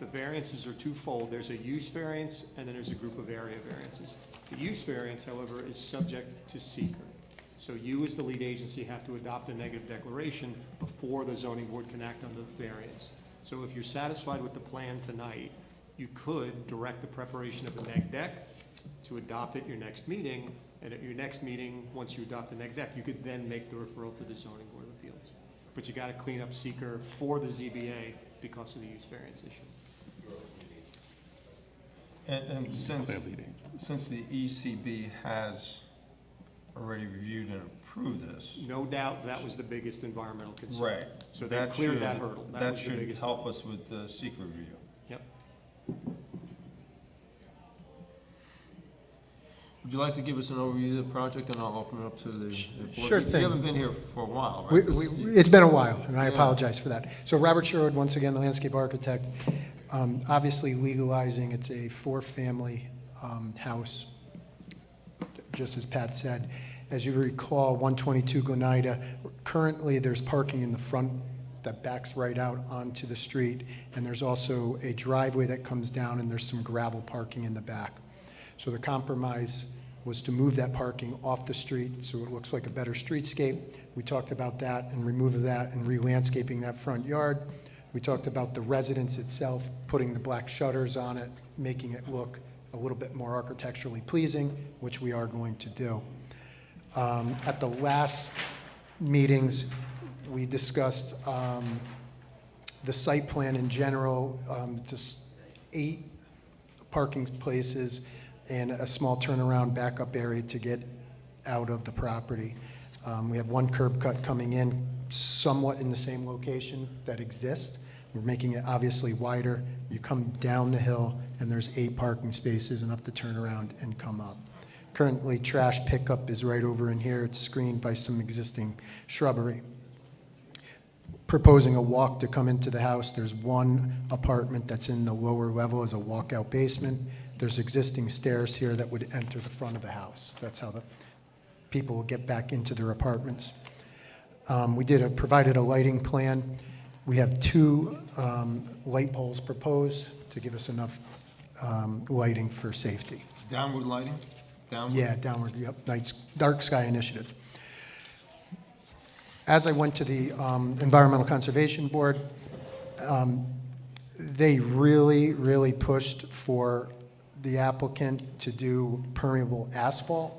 The variances are twofold. There's a use variance, and then there's a group of area variances. The use variance, however, is subject to seeker. So you, as the lead agency, have to adopt a negative declaration before the zoning board can act on the variance. So if you're satisfied with the plan tonight, you could direct the preparation of a neg deck to adopt at your next meeting, and at your next meeting, once you adopt the neg deck, you could then make the referral to the zoning board of appeals. But you gotta clean up seeker for the ZBA because of the use variance issue. And since the ECB has already reviewed and approved this. No doubt, that was the biggest environmental concern. Right. So they cleared that hurdle. That was the should biggest. help us with the secret review. Yep. Would you like to give us an overview of the project, and I'll open it up to the board? Sure thing. You haven't been here for a while, right? It's been a while, and I Yeah. apologize for that. So Robert Sherwood, once again, the landscape architect. Obviously legalizing, it's a 4-family house, just as Pat said. As you recall, 122 Glenida, currently there's parking in the front that backs right out onto the street, and there's also a driveway that comes down, and there's some gravel parking in the back. So the compromise was to move that parking off the street so it looks like a better streetscape. We talked about that and removing that and re-landscaping that front yard. We talked about the residence itself, putting the black shutters on it, making it look a little bit more architecturally pleasing, which we are going to do. At the last meetings, we discussed the site plan in general, just 8 parking places and a small turnaround backup area to get out of the property. We have 1 curb cut coming in somewhat in the same location that exists. We're making it obviously wider. You come down the hill and there's 8 parking spaces, enough to turn around and come up. Currently, trash pickup is right over in here. It's screened by some existing shrubbery. Proposing a walk to come into the house. There's 1 apartment that's in the lower level as a walkout basement. There's existing stairs here that would enter the front of the house. That's how the people will get back into their apartments. We provided a lighting plan. We have 2 light poles proposed to give us enough lighting for safety. Downward lighting? Downward? Yeah, downward, yep, dark sky initiative. As I went to the Environmental Conservation Board, they really pushed for the applicant to do permeable asphalt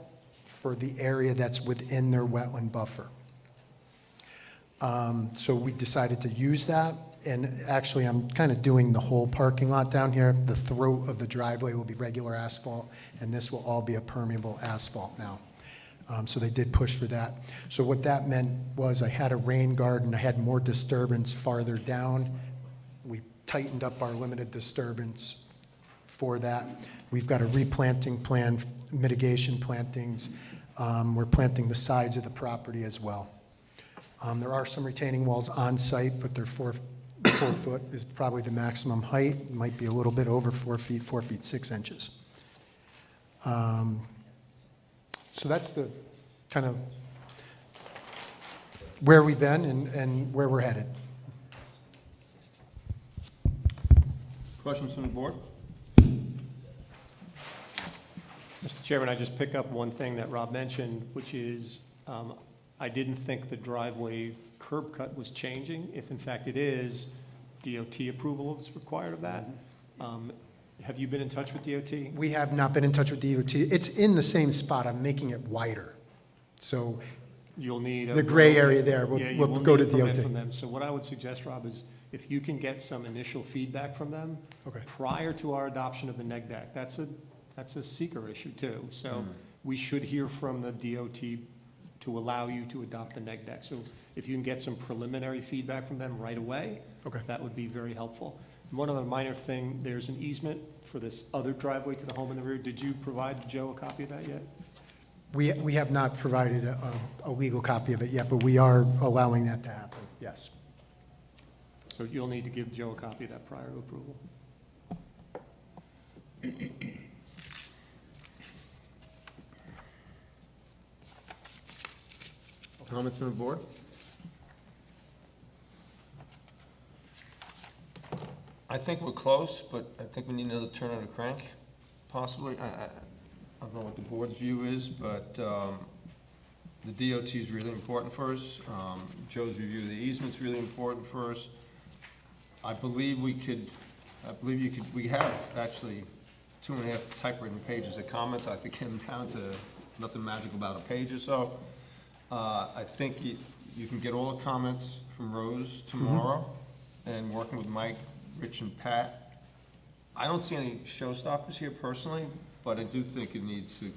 for the area that's within their wetland buffer. So we decided to use that, and actually I'm kind of doing the whole parking lot down here. The throat of the driveway will be regular asphalt, and this will all be a permeable asphalt now. So they did push for that. So what that meant was I had a rain garden, I had more disturbance farther down. We tightened up our limited disturbance for that. We've got a replanting plan, mitigation plantings. We're planting the sides of the property as well. There are some retaining walls on site, but they're 4 foot is probably the maximum height. It might be a little bit over 4 feet, 4 feet 6 inches. So that's the kind of where we've been and where we're headed. Questions from the board? Mr. Chairman, I just pick up one thing that Rob mentioned, which is, I didn't think the driveway curb cut was changing. If in fact it is, DOT approval is required of that. Have you been in touch with DOT? We have not been in touch with DOT. It's in the same spot. I'm making it wider. So You'll need. the gray area there, Yeah, you we'll will go need to a permit DOT. from them. So what I would suggest, Rob, is if you can get some initial feedback from them Okay. prior to our adoption of the neg deck, that's a seeker issue too. So we should hear from the DOT to allow you to adopt the neg deck. So if you can get some preliminary feedback from them right away, Okay. that would be very helpful. One other minor thing, there's an easement for this other driveway to the home in the rear. Did you provide Joe a copy of that yet? We have not provided a legal copy of it yet, but we are allowing that to happen, yes. So you'll need to give Joe a copy of that prior to approval. Comments from the board? I think we're close, but I think we need another turn on the crank, possibly. I don't know what the board's view is, but the DOT is really important for us. Joe's review of the easement's really important for us. I believe you could, we have actually 2.5 typewritten pages of comments. I think getting down to nothing magical about a page or so. I think you can get all the comments from Rose tomorrow, and working with Mike, Rich, and Pat. I don't see any showstoppers here personally, but I do think it needs to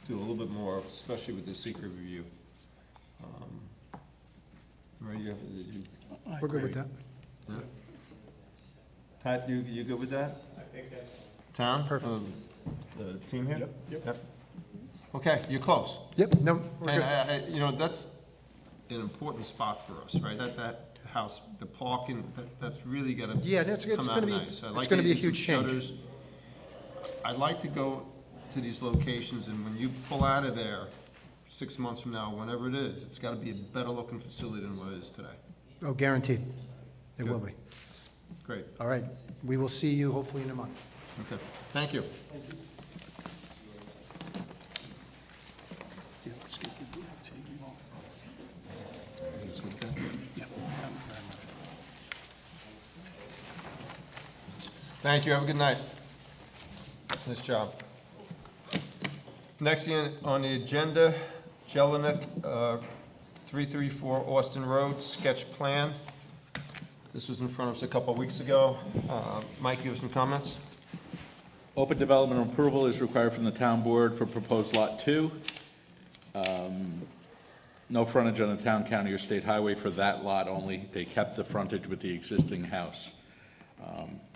do a little bit more, especially with the secret review. Right, We're good with that. yeah? Pat, you good with that? I think that's. Town? Perfect. The team here? Yep. Okay, you're close. Yep, no, we're And, good. you know, that's an important spot for us, right? That house, the parking, that's really gotta Yeah, no, it's come out gonna be, nice. I it's like gonna be a some huge change. shutters. I'd like to go to these locations, and when you pull out of there 6 months from now, whenever it is, it's gotta be a better-looking facility than what it is today. Oh, guaranteed. It will be. Great, All right, we will see you hopefully in a month. okay, thank you. Yeah, let's get the DOT involved. Yeah. Thank you, have a good night. Nice job. Next on the agenda, Jelinek, 334 Austin Road, sketch plan. This was in front of us a couple of weeks ago. Mike, you have some comments? Open development approval is required from the town board for proposed lot 2. No frontage on the town, county, or state highway for that lot only. They kept the frontage with the existing house.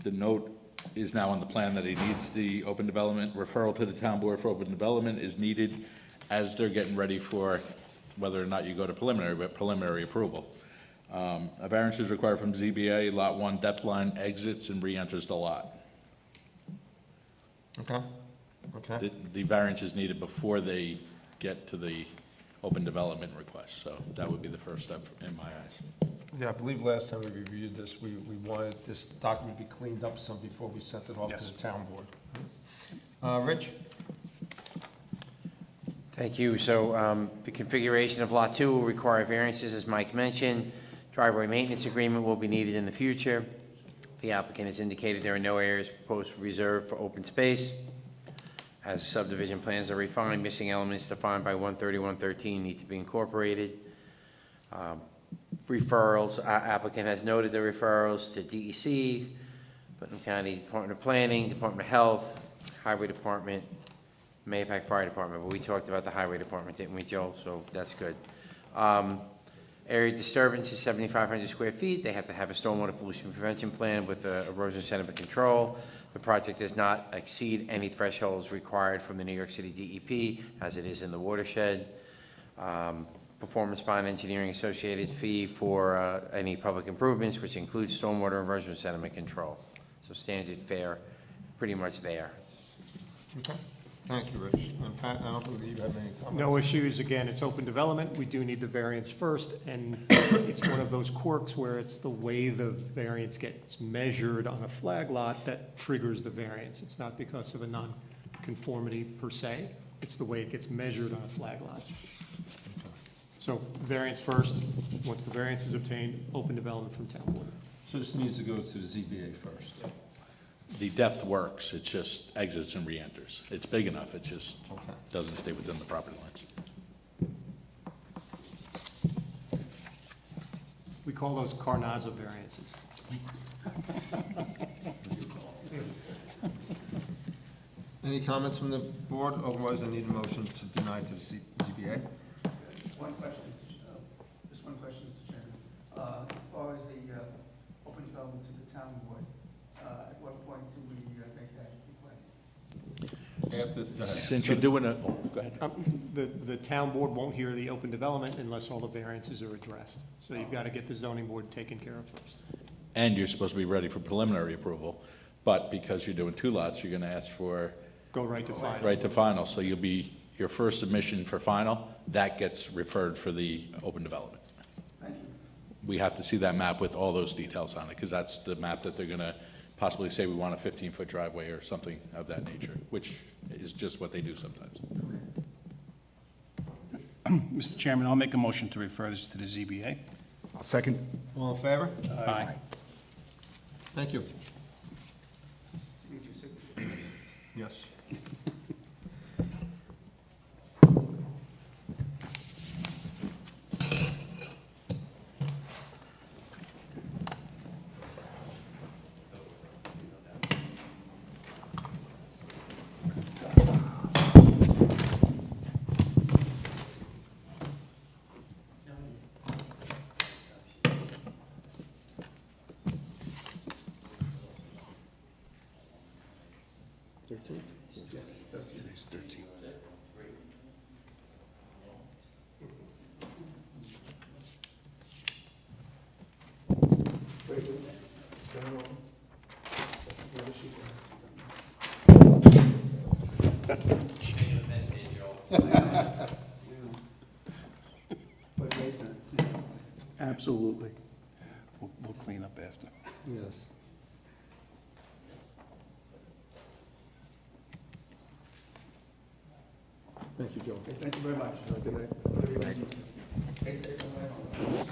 The note is now on the plan that he needs the open development. Referral to the town board for open development is needed as they're getting ready for whether or not you go to preliminary, but preliminary approval. A variance is required from ZBA. Lot 1 depth line exits and re-enters the lot. Okay. Okay. The variance is needed before they get to the open development request, so that would be the first step in my eyes. Yeah, I believe last time we reviewed this, we wanted this document to be cleaned up some before we sent it off Yes. to the town board. Rich? Thank you. So the configuration of Lot 2 will require variances, as Mike mentioned. Driveway maintenance agreement will be needed in the future. The applicant has indicated there are no areas proposed for reserve for open space. As subdivision plans are refined, missing elements defined by 130, 113 need to be incorporated. Referrals, applicant has noted the referrals to DEC, Putnam County Department of Planning, Department of Health, Highway Department, Mahopac Fire Department, but we talked about the Highway Department, didn't we, Joe? So that's good. Area disturbance is 7,500 square feet. They have to have a stormwater pollution prevention plan with erosion sediment control. The project does not exceed any thresholds required from the New York City DEP, as it is in the watershed. Performance bond engineering associated fee for any public improvements, which includes stormwater erosion sediment control. So standard fare, pretty much there. Okay. Thank you, Rich. And Pat, I don't believe you have any comments. No issues. Again, it's open development. We do need the variance first, and it's one of those quirks where it's the way the variance gets measured on a flag lot that triggers the variance. It's not because of a conformity per se. It's the way it gets measured on a flag lot. So variance first, once the variance is obtained, open development from town board. So this needs to go to the ZBA first. The depth works, it's just exits and re-enters. It's big enough, it just Okay. doesn't stay within the property lines. We call those Carnaza variances. Any comments from the board? Otherwise, I need a motion to deny to the ZBA. Just one question, Mr. Chairman. As far as the open development to the town board, at what point do we make that request? Since you're doing a, go ahead. The town board won't hear the open development unless all the variances are addressed. So you've got to get the zoning board taken care of first. And you're supposed to be ready for preliminary approval, but because you're doing two lots, you're gonna ask for Go right to final. right to final, so you'll be, your first submission for final, that gets referred for the open development. Thank you. We have to see that map with all those details on it, because that's the map that they're gonna possibly say we want a 15-foot driveway or something of that nature, which is just what they do sometimes. Mr. Chairman, I'll make a motion to refer this to the ZBA. I'll second. All in favor? Aye. Thank you. Need your signature. Yes. Today's 13th. Absolutely. We'll clean up after. Yes. Thank you, Joe. Thank you very much. Good night. Stay safe on the way home.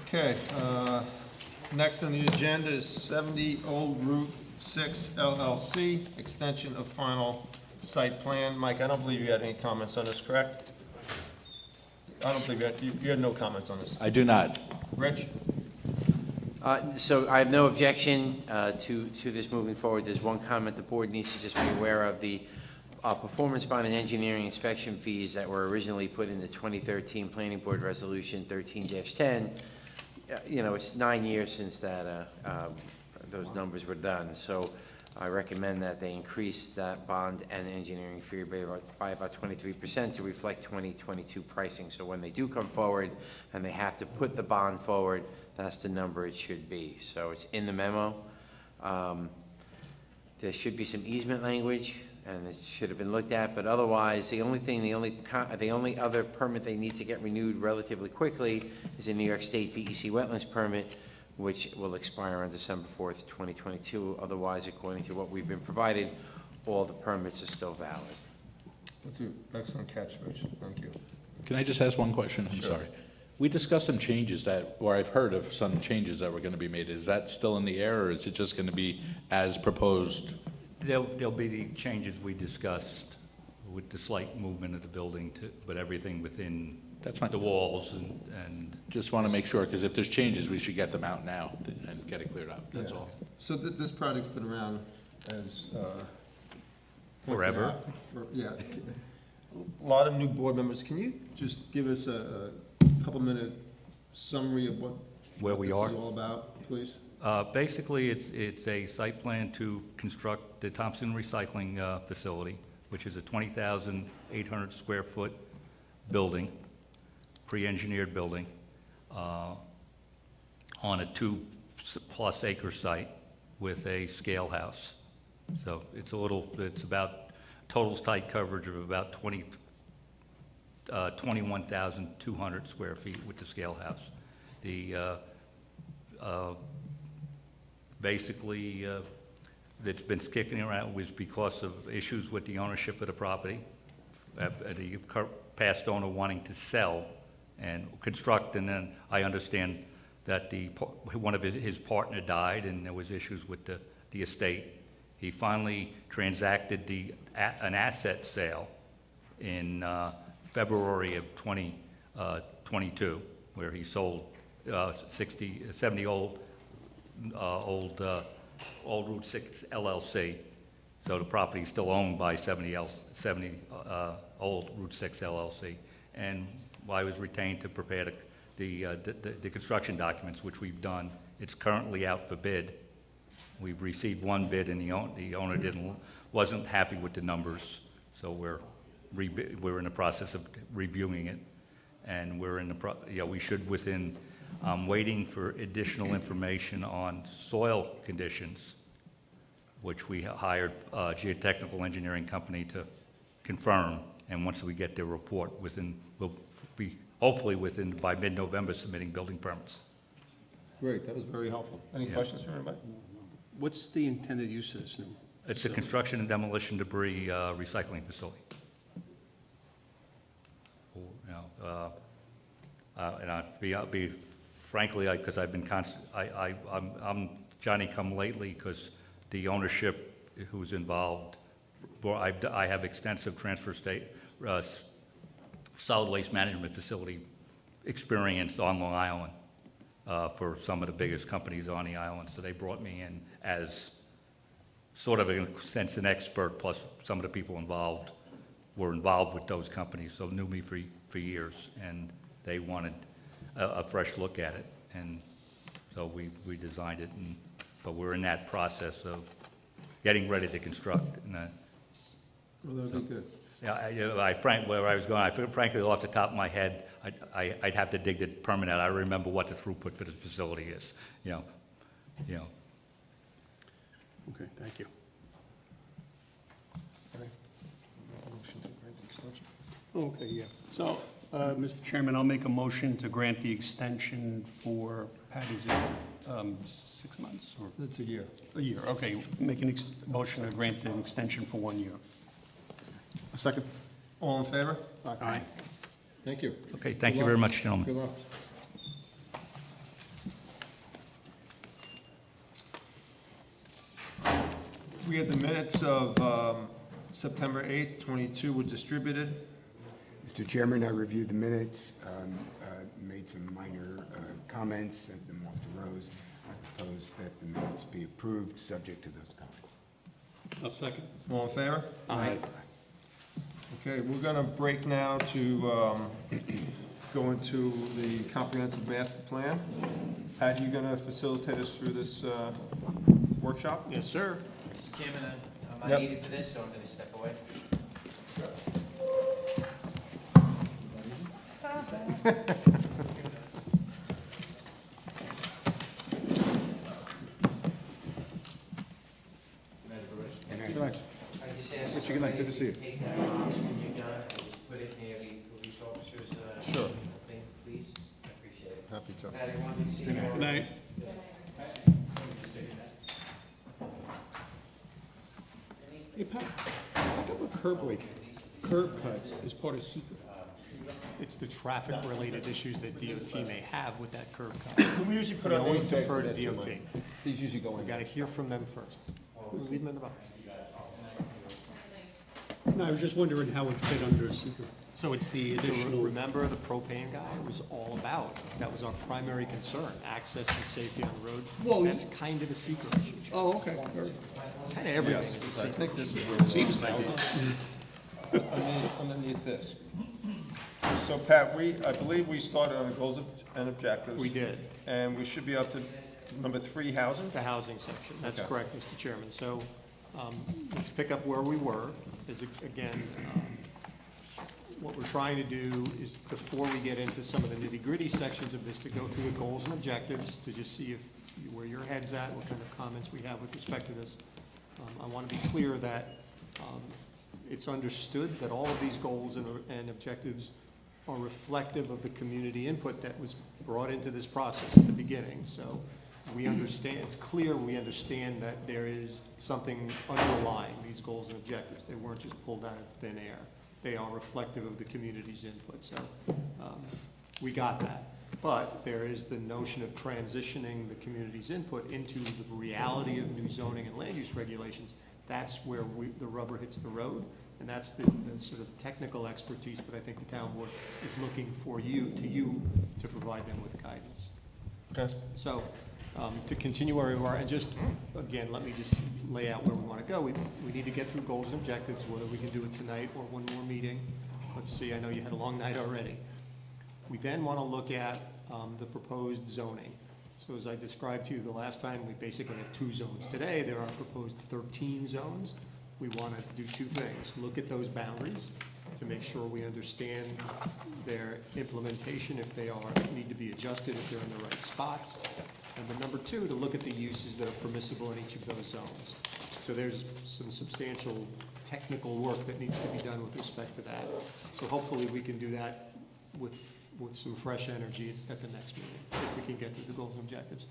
Okay, next on the agenda is 70 Old Route 6 LLC, extension of final site plan. Mike, I don't believe you had any comments on this, correct? I don't believe you had no comments on this. I do not. Rich? So I have no objection to this moving forward. There's one comment the board needs to just be aware of. The performance bond and engineering inspection fees that were originally put in the 2013 Planning Board Resolution 13-10, you know, it's 9 years since that, those numbers were done. So I recommend that they increase that bond and engineering fee by about 23% to reflect 2022 pricing. So when they do come forward and they have to put the bond forward, that's the number it should be. So it's in the memo. There should be some easement language, and it should have been looked at, but otherwise, the only other permit they need to get renewed relatively quickly is a New York State DEC wetlands permit, which will expire on December 4th, 2022. Otherwise, according to what we've been provided, all the permits are still valid. That's an excellent catch, Rich. Thank you. Can I just ask one question? I'm Sure. sorry. We discussed some changes that, or I've heard of some changes that were gonna be made. Is that still in the air, or is it just gonna be as proposed? There'll be the changes we discussed with the slight movement of the building to, but everything within That's fine. the walls and Just wanna make sure, because if there's changes, we should get them out now and get it cleared up, that's Yeah. all. So this project's been around as, Forever. Yeah. A lot of new board members. Can you just give us a couple-minute summary of what Where we this are? is all about, please? basically, it's a site plan to construct the Thompson Recycling Facility, which is a 20,800 square foot building, pre-engineered building, on a 2+ acre site with a scale house. So it's about total site coverage of about 21,200 square feet with the scale house. Basically, that's been kicking around was because of issues with the ownership of the property. The past owner wanting to sell and construct, and then I understand that one of his partner died, and there was issues with the estate. He finally transacted an asset sale in February of 2022, where he sold 70 old Route 6 LLC. So the property is still owned by 70 old Route 6 LLC. And I was retained to prepare the construction documents, which we've done. It's currently out for bid. We've received one bid, and the owner wasn't happy with the numbers. So we're in the process of reviewing it, and we should I'm waiting for additional information on soil conditions, which we hired a geotechnical engineering company to confirm. And once we get their report, we'll be hopefully by mid-November submitting building permits. Great, that was very helpful. Any questions from anybody? What's the intended use of this new? It's a construction and demolition debris recycling facility. And I'll be frankly, because I've been I'm Johnny-come-lately because the ownership who's involved. Well, I have extensive solid waste management facility experience on Long Island for some of the biggest companies on the island. So they brought me in as sort of, in a sense, an expert, plus some of the people involved were involved with those companies, so knew me for years, and they wanted a fresh look at it. And so we designed it, but we're in that process of getting ready to construct. Well, that'd be good. Yeah, where I was going, frankly, off the top of my head, I'd have to dig the permit out. I remember what the throughput for the facility is, Okay, thank you. Okay, yeah. So, Mr. Chairman, I'll make a motion to grant the extension for, Pat, is it 6 months? Or It's a year. a year, okay. Make an motion to grant an extension for 1 year. A second? All in favor? Aye. Thank you. Okay, thank you very much, gentlemen. Good luck. We had the minutes of September 8th, 22 were distributed. Mr. Chairman, I reviewed the minutes, made some minor comments, sent them off to Rose. I propose that the minutes be approved, subject to those comments. A second? All in favor? Aye. Okay, we're going to break now to go into the comprehensive master plan. Pat, you going to facilitate us through this workshop? Yes, sir. Mr. Chairman, am Yep. I needed for this, so I'm going to step away? Good night. Richard, good night. Good to see you. Take that off when you're done, and just put it near the police officer's, Sure. thing, please. I appreciate it. Happy to. Pat, I wanted to see you. Good night. Hey, Pat, look up a curb cut is part of secret. It's the traffic-related issues that DOT may have with that curb cut. We usually put We our always name tags defer in to there too, DOT. Mike. These usually go We in. gotta hear from them first. Leave them in the box. No, I was just wondering how it fit under secret. So it's the So additional, remember, the propane guy was all about, that was our primary concern, access and safety on the road. Well, That's kind of a secret issue, Joe. oh, okay. Kind of everything Yes, is a I secret. think this is where. Seems like it. Underneath this. So Pat, I believe we started on the goals and objectives. We did. And we should be up to number 3, housing? The housing section, that's Okay. correct, Mr. Chairman. So, let's pick up where we were, is again, what we're trying to do is, before we get into some of the nitty-gritty sections of this, to go through the goals and objectives, to just see where your head's at, what kind of comments we have with respect to this. I want to be clear that it's understood that all of these goals and objectives are reflective of the community input that was brought into this process at the beginning. So we understand, it's clear we understand that there is something underlying these goals and objectives. They weren't just pulled out of thin air. They are reflective of the community's input. So we got that. But there is the notion of transitioning the community's input into the reality of new zoning and land use regulations. That's where the rubber hits the road, and that's the sort of technical expertise that I think the town board is looking for you to provide them with guidance. Okay. So, to continue where we are, and just, again, let me just lay out where we want to go. We need to get through goals and objectives, whether we can do it tonight or one more meeting. Let's see, I know you had a long night already. We then want to look at the proposed zoning. So as I described to you the last time, we basically have 2 zones. Today, there are proposed 13 zones. We want to do 2 things. Look at those boundaries to make sure we understand their implementation, if they need to be adjusted, if they're in the right spots. And then number 2, to look at the uses that are permissible in each of those zones. So there's some substantial technical work that needs to be done with respect to that. So hopefully we can do that with some fresh energy at the next meeting, if we can get to the goals and objectives.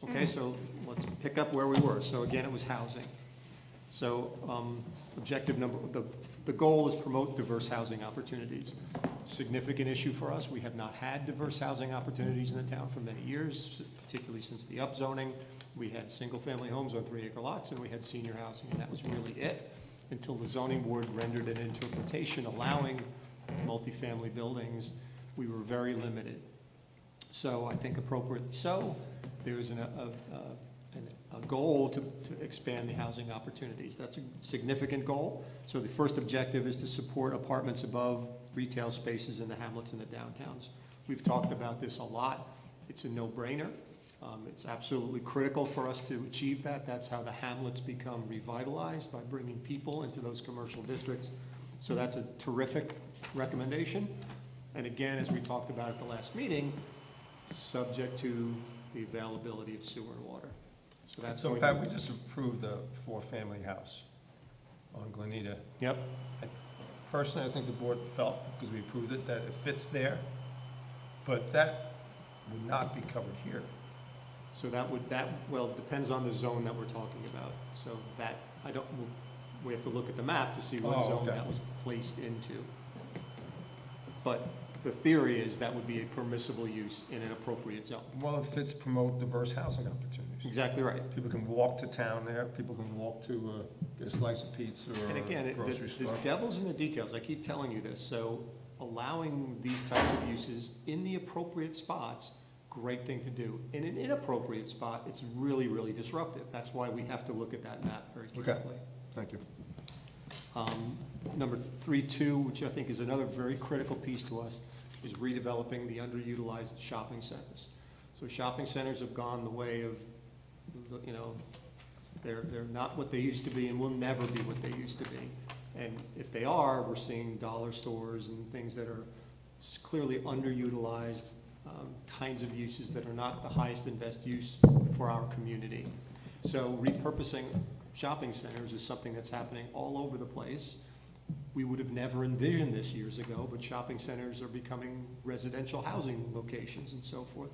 Okay, so let's pick up where we were. So again, it was housing. So objective number, the goal is promote diverse housing opportunities. Significant issue for us. We have not had diverse housing opportunities in the town for many years, particularly since the upzoning. We had single-family homes on 3-acre lots, and we had senior housing, and that was really it, until the zoning board rendered an interpretation allowing multifamily buildings. We were very limited. So I think appropriately so, there's a goal to expand the housing opportunities. That's a significant goal. So the first objective is to support apartments above retail spaces in the hamlets and the downtowns. We've talked about this a lot. It's a no-brainer. It's absolutely critical for us to achieve that. That's how the hamlets become revitalized, by bringing people into those commercial districts. So that's a terrific recommendation. And again, as we talked about at the last meeting, subject to the availability of sewer and water. So that's So going Pat, to. we just approved a 4-family house on Glenita. Yep. Personally, I think the board felt, because we approved it, that it fits there, but that would not be covered here. So well, depends on the zone that we're talking about. So that, we have to look at the map to see what zone that was placed into. But the theory is that would be a permissible use in an appropriate zone. Well, it fits promote diverse housing opportunities. Exactly right. People can walk to town there, people can walk to get a slice of pizza And or again, a grocery the store. devil's in the details. I keep telling you this. So allowing these types of uses in the appropriate spots, great thing to do. In an inappropriate spot, it's really, really disruptive. That's why we have to look at that map very carefully. Thank you. Number 3.2, which I think is another very critical piece to us, is redeveloping the underutilized shopping centers. So shopping centers have gone the way of, they're not what they used to be and will never be what they used to be. And if they are, we're seeing dollar stores and things that are clearly underutilized, kinds of uses that are not the highest and best use for our community. So repurposing shopping centers is something that's happening all over the place. We would have never envisioned this years ago, but shopping centers are becoming residential housing locations and so forth.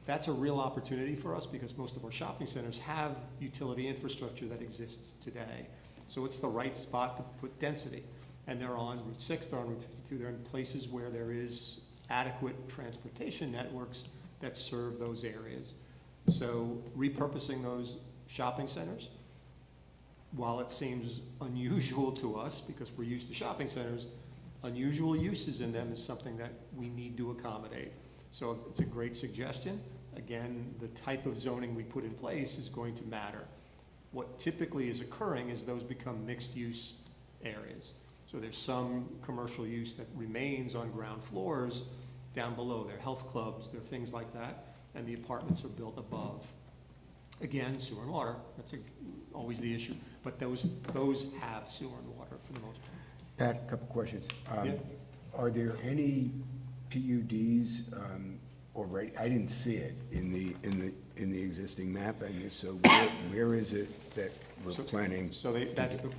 That's a real opportunity for us because most of our shopping centers have utility infrastructure that exists today. So it's the right spot to put density. And they're on Route 6, they're on Route 52, they're in places where there is adequate transportation networks that serve those areas. So repurposing those shopping centers, while it seems unusual to us because we're used to shopping centers, unusual uses in them is something that we need to accommodate. So it's a great suggestion. Again, the type of zoning we put in place is going to matter. What typically is occurring is those become mixed-use areas. So there's some commercial use that remains on ground floors down below. There are health clubs, there are things like that, and the apartments are built above. Again, sewer and water, that's always the issue. But those have sewer and water for the most part. Pat, a couple questions. Yeah. Are there any PUDs already? I didn't see it in the existing map. I guess so. Where is it that we're planning? So that's the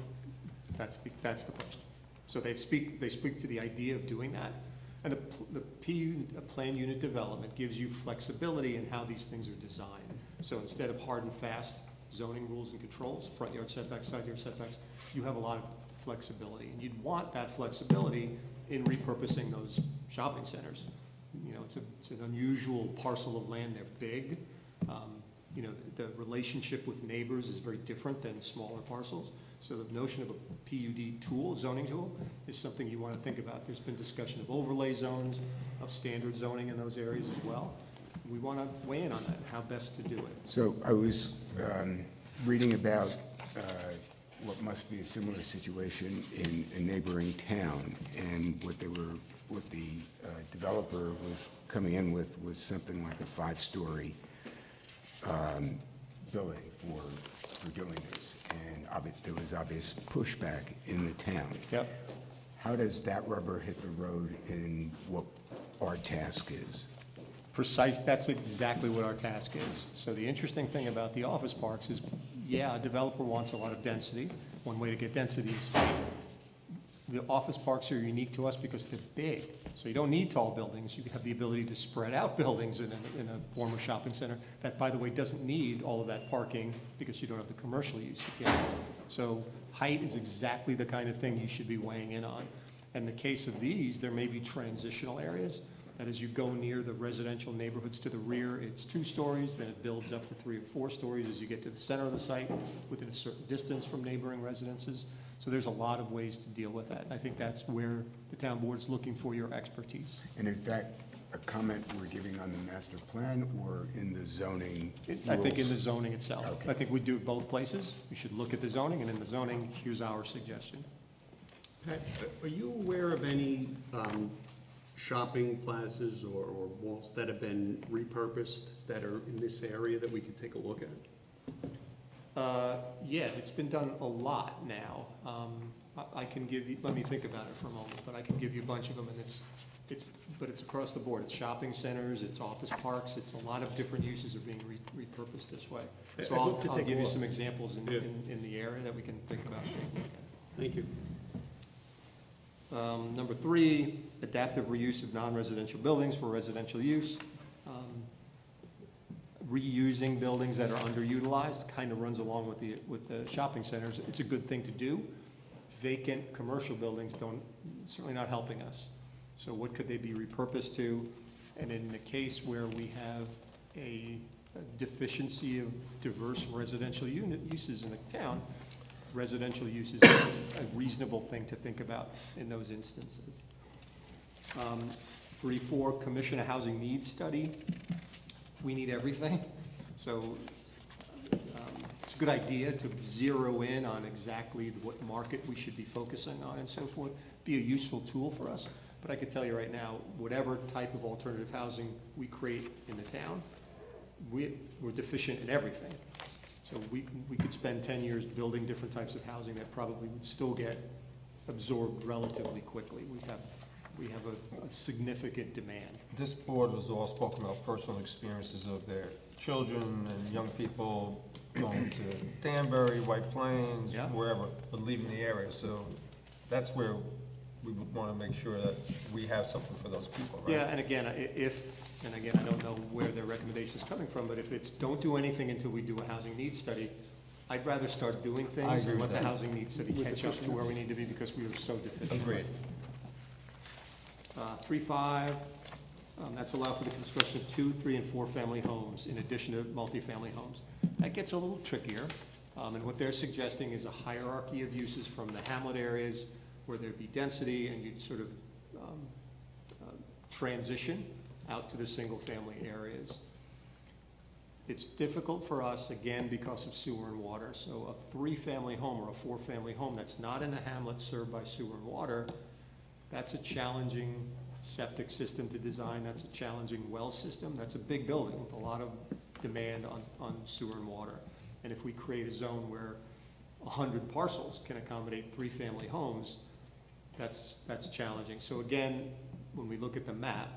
question. So they speak to the idea of doing that. And the plan unit development gives you flexibility in how these things are designed. So instead of hard and fast zoning rules and controls, front yard setbacks, side yard setbacks, you have a lot of flexibility. And you'd want that flexibility in repurposing those shopping centers. You know, it's an unusual parcel of land, they're big. You know, the relationship with neighbors is very different than smaller parcels. So the notion of a PUD tool, zoning tool, is something you want to think about. There's been discussion of overlay zones, of standard zoning in those areas as well. We want to weigh in on that, how best to do it. So I was reading about what must be a similar situation in a neighboring town, and what the developer was coming in with was something like a 5-story building for doing this, and there was obvious pushback in the town. Yep. How does that rubber hit the road in what our task is? That's exactly what our task is. So the interesting thing about the office parks is, yeah, a developer wants a lot of density. One way to get density is height. The office parks are unique to us because they're big. So you don't need tall buildings. You have the ability to spread out buildings in a former shopping center that, by the way, doesn't need all of that parking because you don't have the commercial use again. So height is exactly the kind of thing you should be weighing in on. In the case of these, there may be transitional areas that as you go near the residential neighborhoods to the rear, it's 2 stories, then it builds up to 3 or 4 stories as you get to the center of the site within a certain distance from neighboring residences. So there's a lot of ways to deal with that. And I think that's where the town board is looking for your expertise. And is that a comment we're giving on the master plan or in the zoning I think in the rules? zoning itself. Okay. I think we do it both places. We should look at the zoning, and in the zoning, here's our suggestion. Pat, are you aware of any shopping plazas or malls that have been repurposed that are in this area that we could take a look at? Yeah, it's been done a lot now. I can give you, let me think about it for a moment, but I can give you a bunch of them, and it's across the board. It's shopping centers, it's office parks, it's a lot of different uses are being repurposed this way. So I'll give you some examples in the area that we can think about. Thank you. Number 3, adaptive reuse of non-residential buildings for residential use. Reusing buildings that are underutilized kind of runs along with the shopping centers. It's a good thing to do. Vacant commercial buildings certainly not helping us. So what could they be repurposed to? And in the case where we have a deficiency of diverse residential uses in the town, residential use is a reasonable thing to think about in those instances. 3-4, commission a housing needs study. We need everything. So it's a good idea to zero in on exactly what market we should be focusing on and so forth. Be a useful tool for us. But I could tell you right now, whatever type of alternative housing we create in the town, we're deficient in everything. So we could spend 10 years building different types of housing that probably would still get absorbed relatively quickly. We have a significant demand. This board was all spoken about personal experiences of their children and young people going to Danbury, White Plains, Yeah. wherever, but leaving the area. So that's where we would want to make sure that we have something for those people, right? Yeah, and again, I don't know where their recommendation is coming from, but if it's don't do anything until we do a housing needs study, I'd rather start doing I things agree and with let the that. housing needs study catch up to where we need to be because we are so deficient. Agreed. 3-5, that's allowed for the construction of 2, 3, and 4 family homes in addition to multifamily homes. That gets a little trickier, and what they're suggesting is a hierarchy of uses from the hamlet areas where there'd be density and you'd sort of transition out to the single-family areas. It's difficult for us, again, because of sewer and water. So a 3-family home or a 4-family home that's not in a hamlet served by sewer and water, that's a challenging septic system to design. That's a challenging well system. That's a big building with a lot of demand on sewer and water. And if we create a zone where 100 parcels can accommodate 3-family homes, that's challenging. So again, when we look at the map,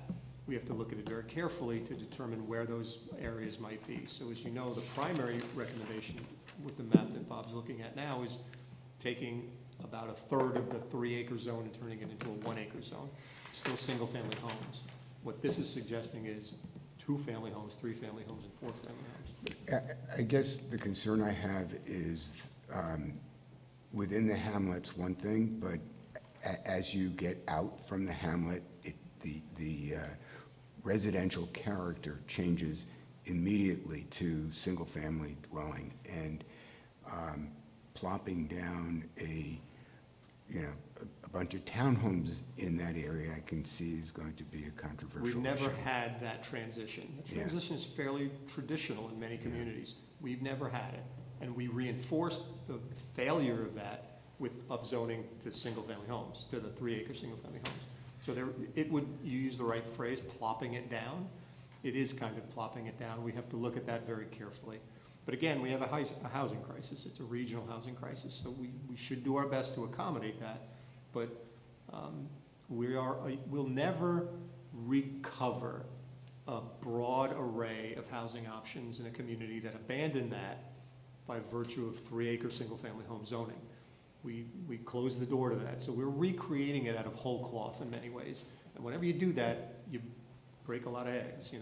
we have to look at it very carefully to determine where those areas might be. So as you know, the primary recommendation with the map that Bob's looking at now is taking about a third of the 3-acre zone and turning it into a 1-acre zone. Still single-family homes. What this is suggesting is 2-family homes, 3-family homes, and 4-family homes. I guess the concern I have is, within the hamlet's one thing, but as you get out from the hamlet, the residential character changes immediately to single-family dwelling, and plopping down a bunch of townhomes in that area, I can see is going to be a controversial issue. We've never had that transition. The Yeah. transition is fairly traditional in many communities. We've never had it, and we reinforced the failure of that with upzoning to single-family homes, to the 3-acre single-family homes. So there, you use the right phrase, plopping it down. It is kind of plopping it down. We have to look at that very carefully. But again, we have a housing crisis. It's a regional housing crisis, so we should do our best to accommodate that. But we'll never recover a broad array of housing options in a community that abandoned that by virtue of 3-acre single-family home zoning. We closed the door to that, so we're recreating it out of whole cloth in many ways. And whenever you do that, you break a lot of eggs.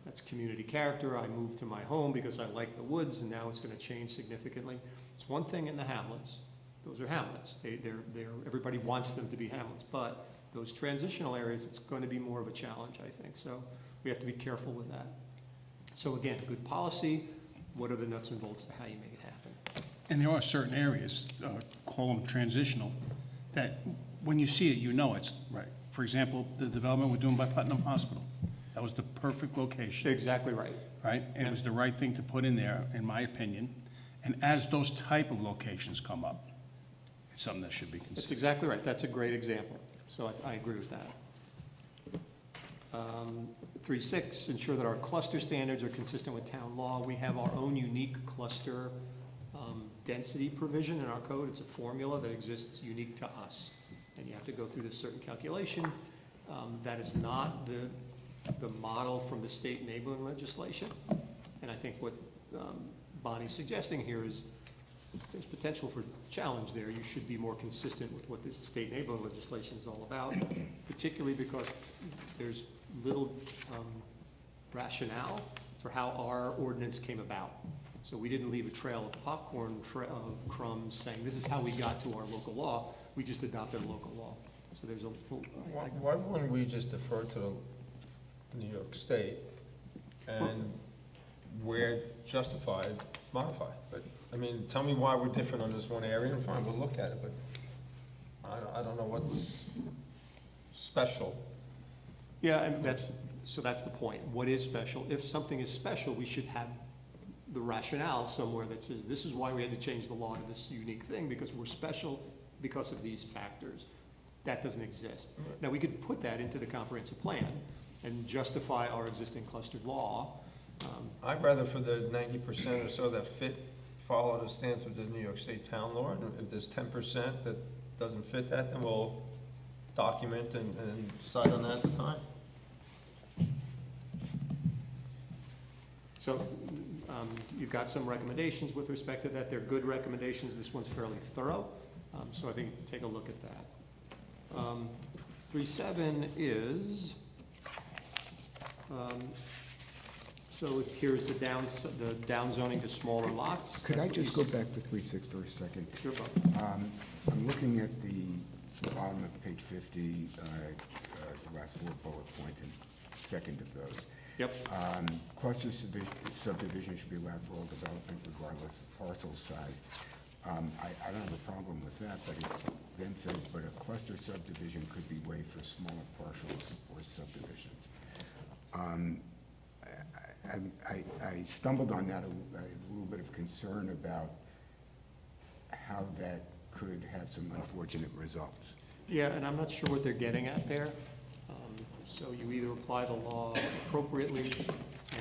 That's community character. I moved to my home because I like the woods, and now it's going to change significantly. It's one thing in the hamlets. Those are hamlets. Everybody wants them to be hamlets, but those transitional areas, it's going to be more of a challenge, I think. So we have to be careful with that. So again, good policy. What are the nuts and bolts to how you make it happen? And there are certain areas, call them transitional, that when you see it, you know it's right. For example, the development we're doing by Putnam Hospital. That was the perfect location. Exactly right. Right? And it was the right thing to put in there, in my opinion. And as those type of locations come up, it's something that should be That's considered. exactly right. That's a great example. So I agree with that. 3.6, ensure that our cluster standards are consistent with town law. We have our own unique cluster density provision in our code. It's a formula that exists unique to us. And you have to go through this certain calculation. That is not the model from the state enabling legislation. And I think what Bonnie's suggesting here is there's potential for challenge there. You should be more consistent with what the state enabling legislation is all about, particularly because there's little rationale for how our ordinance came about. So we didn't leave a trail of popcorn crumbs saying this is how we got to our local law. We just adopted a local law. So there's a. Why wouldn't we just defer to the New York State and where justified, modify? But, I mean, tell me why we're different on this one area, and fine, we'll look at it, but I don't know what's special. Yeah, and that's the point. What is special? If something is special, we should have the rationale somewhere that says this is why we had to change the law to this unique thing, because we're special because of these factors. That doesn't exist. Now, we could put that into the comprehensive plan and justify our existing clustered law. I'd rather for the 90% or so that follow the stance of the New York State town law. And if there's 10% that doesn't fit that, then we'll document and decide on that at the time. So you've got some recommendations with respect to that. They're good recommendations. This one's fairly thorough. So I think take a look at that. 3.7 is, so here's the down zoning to smaller lots. Could That's I what just you go back to 3.6 for a second? Sure, Bob. I'm looking at the bottom of page 50, the last 4 bullet points, and second of those. Yep. Cluster subdivision should be allowed for all development regardless of parcel size. I don't have a problem with that, but it then says, but a cluster subdivision could be waived for smaller parcels or subdivisions. I stumbled on that, a little bit of concern about how that could have some unfortunate results. Yeah, and I'm not sure what they're getting at there. So you either apply the law appropriately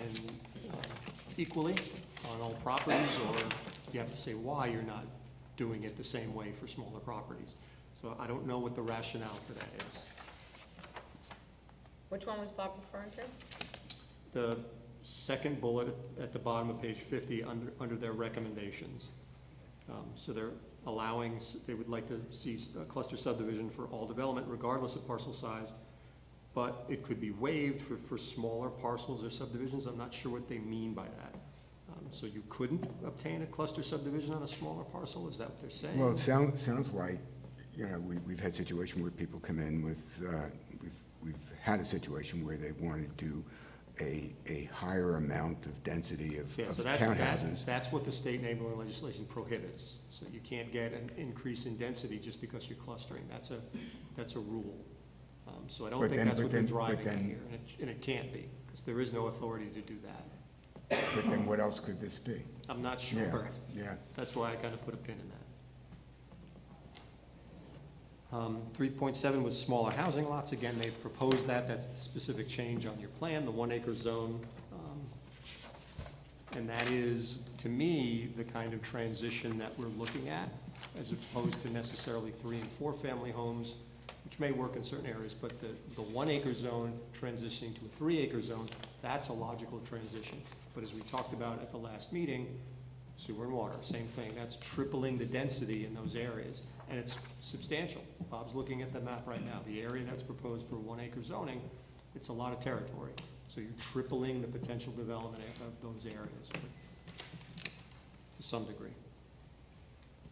and equally on all properties, or you have to say why you're not doing it the same way for smaller properties. So I don't know what the rationale for that is. Which one was Bob referring to? The second bullet at the bottom of page 50 under their recommendations. So they're allowing, they would like to see a cluster subdivision for all development regardless of parcel size, but it could be waived for smaller parcels or subdivisions. I'm not sure what they mean by that. So you couldn't obtain a cluster subdivision on a smaller parcel? Is that what they're saying? Well, it sounds like, you know, we've had situations where people come in with, we've had a situation where they wanted to do a higher amount of density of Yeah, so townhouses. that's what the state enabling legislation prohibits. So you can't get an increase in density just because you're clustering. That's a rule. So I don't But think then- that's but what they're then- but driving at then- here, and it can't be, because there is no authority to do that. But then what else could this be? I'm not sure. Yeah. That's why I kind of put a pin in that. 3.7 was smaller housing lots. Again, they proposed that. That's the specific change on your plan, the 1 acre zone. And that is, to me, the kind of transition that we're looking at, as opposed to necessarily 3 and 4 family homes, which may work in certain areas, but the 1 acre zone transitioning to a 3 acre zone, that's a logical transition. But as we talked about at the last meeting, sewer and water, same thing. That's tripling the density in those areas, and it's substantial. Bob's looking at the map right now. The area that's proposed for 1 acre zoning, it's a lot of territory. So you're tripling the potential development of those areas to some degree.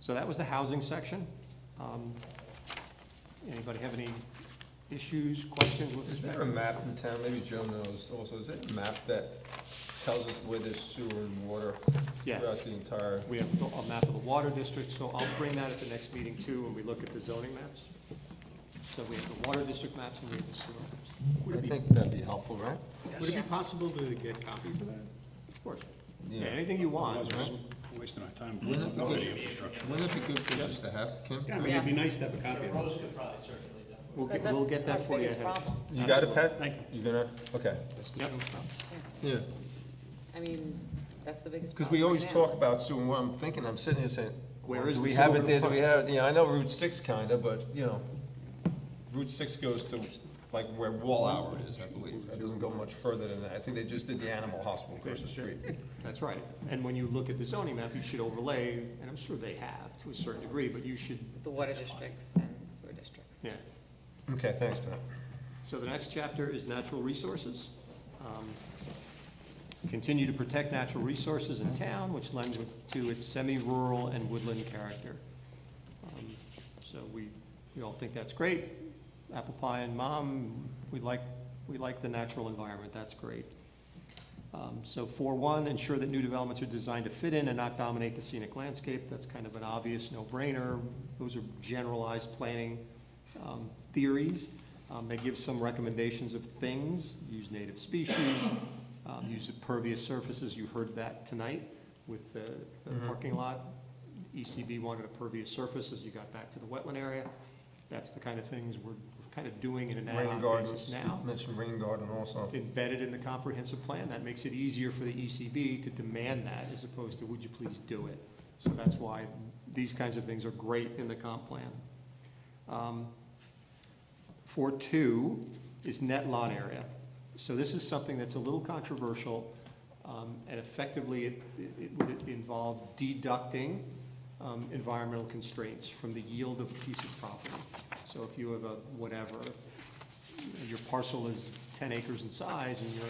So that was the housing section. Anybody have any issues, questions with Is respect? there a map in town, maybe Joe knows also, is there a map that tells us where there's sewer and water Yes. throughout the entire? We have a map of the water district, so I'll bring that at the next meeting too, when we look at the zoning maps. So we have the water district maps and we have the sewer maps. I think that'd be helpful, right? Would it be possible to get copies of that? Of course. Yeah, anything you want. Otherwise, we're wasting our time. Wouldn't it be Nobody good- infrastructure. Wouldn't it be good for us to have, Kim? Yeah, I mean, it'd be nice to have a copy of it. Rose could probably circulate that. We'll get that for you ahead of time. You got it, Pat? Thank You gonna, okay. That's the showstopper. Yeah. I mean, that's the biggest Because problem we always right now. talk about sewer, and what I'm thinking, I'm sitting here saying, Where well, is do the we have sewer it there, do we gonna have, I know Route 6 kinda, but, Route 6 goes to like where Wall Hour is, I believe. It doesn't go much further than that. I think they just did the animal hospital across the street. That's right. And when you look at the zoning map, you should overlay, and I'm sure they have to a certain degree, but you should. The water districts and sewer districts. Yeah. Okay, thanks, Pat. So the next chapter is natural resources. Continue to protect natural resources in town, which lends to its semi-rural and woodland character. So we all think that's great. Apple pie and mom, we like the natural environment, that's great. So 4.1, ensure that new developments are designed to fit in and not dominate the scenic landscape. That's kind of an obvious no-brainer. Those are generalized planning theories. They give some recommendations of things, use native species, use pervious surfaces. You heard that tonight with the parking lot. ECB wanted a pervious surface as you got back to the wetland area. That's the kind of things we're kind of doing in an ad Rain hoc basis gardens, now. mentioned rain garden also. Embedded in the comprehensive plan. That makes it easier for the ECB to demand that as opposed to, would you please do it? So that's why these kinds of things are great in the comp plan. 4.2 is net lot area. So this is something that's a little controversial, and effectively it would involve deducting environmental constraints from the yield of a piece of property. So if you have a, whatever, your parcel is 10 acres in size and you're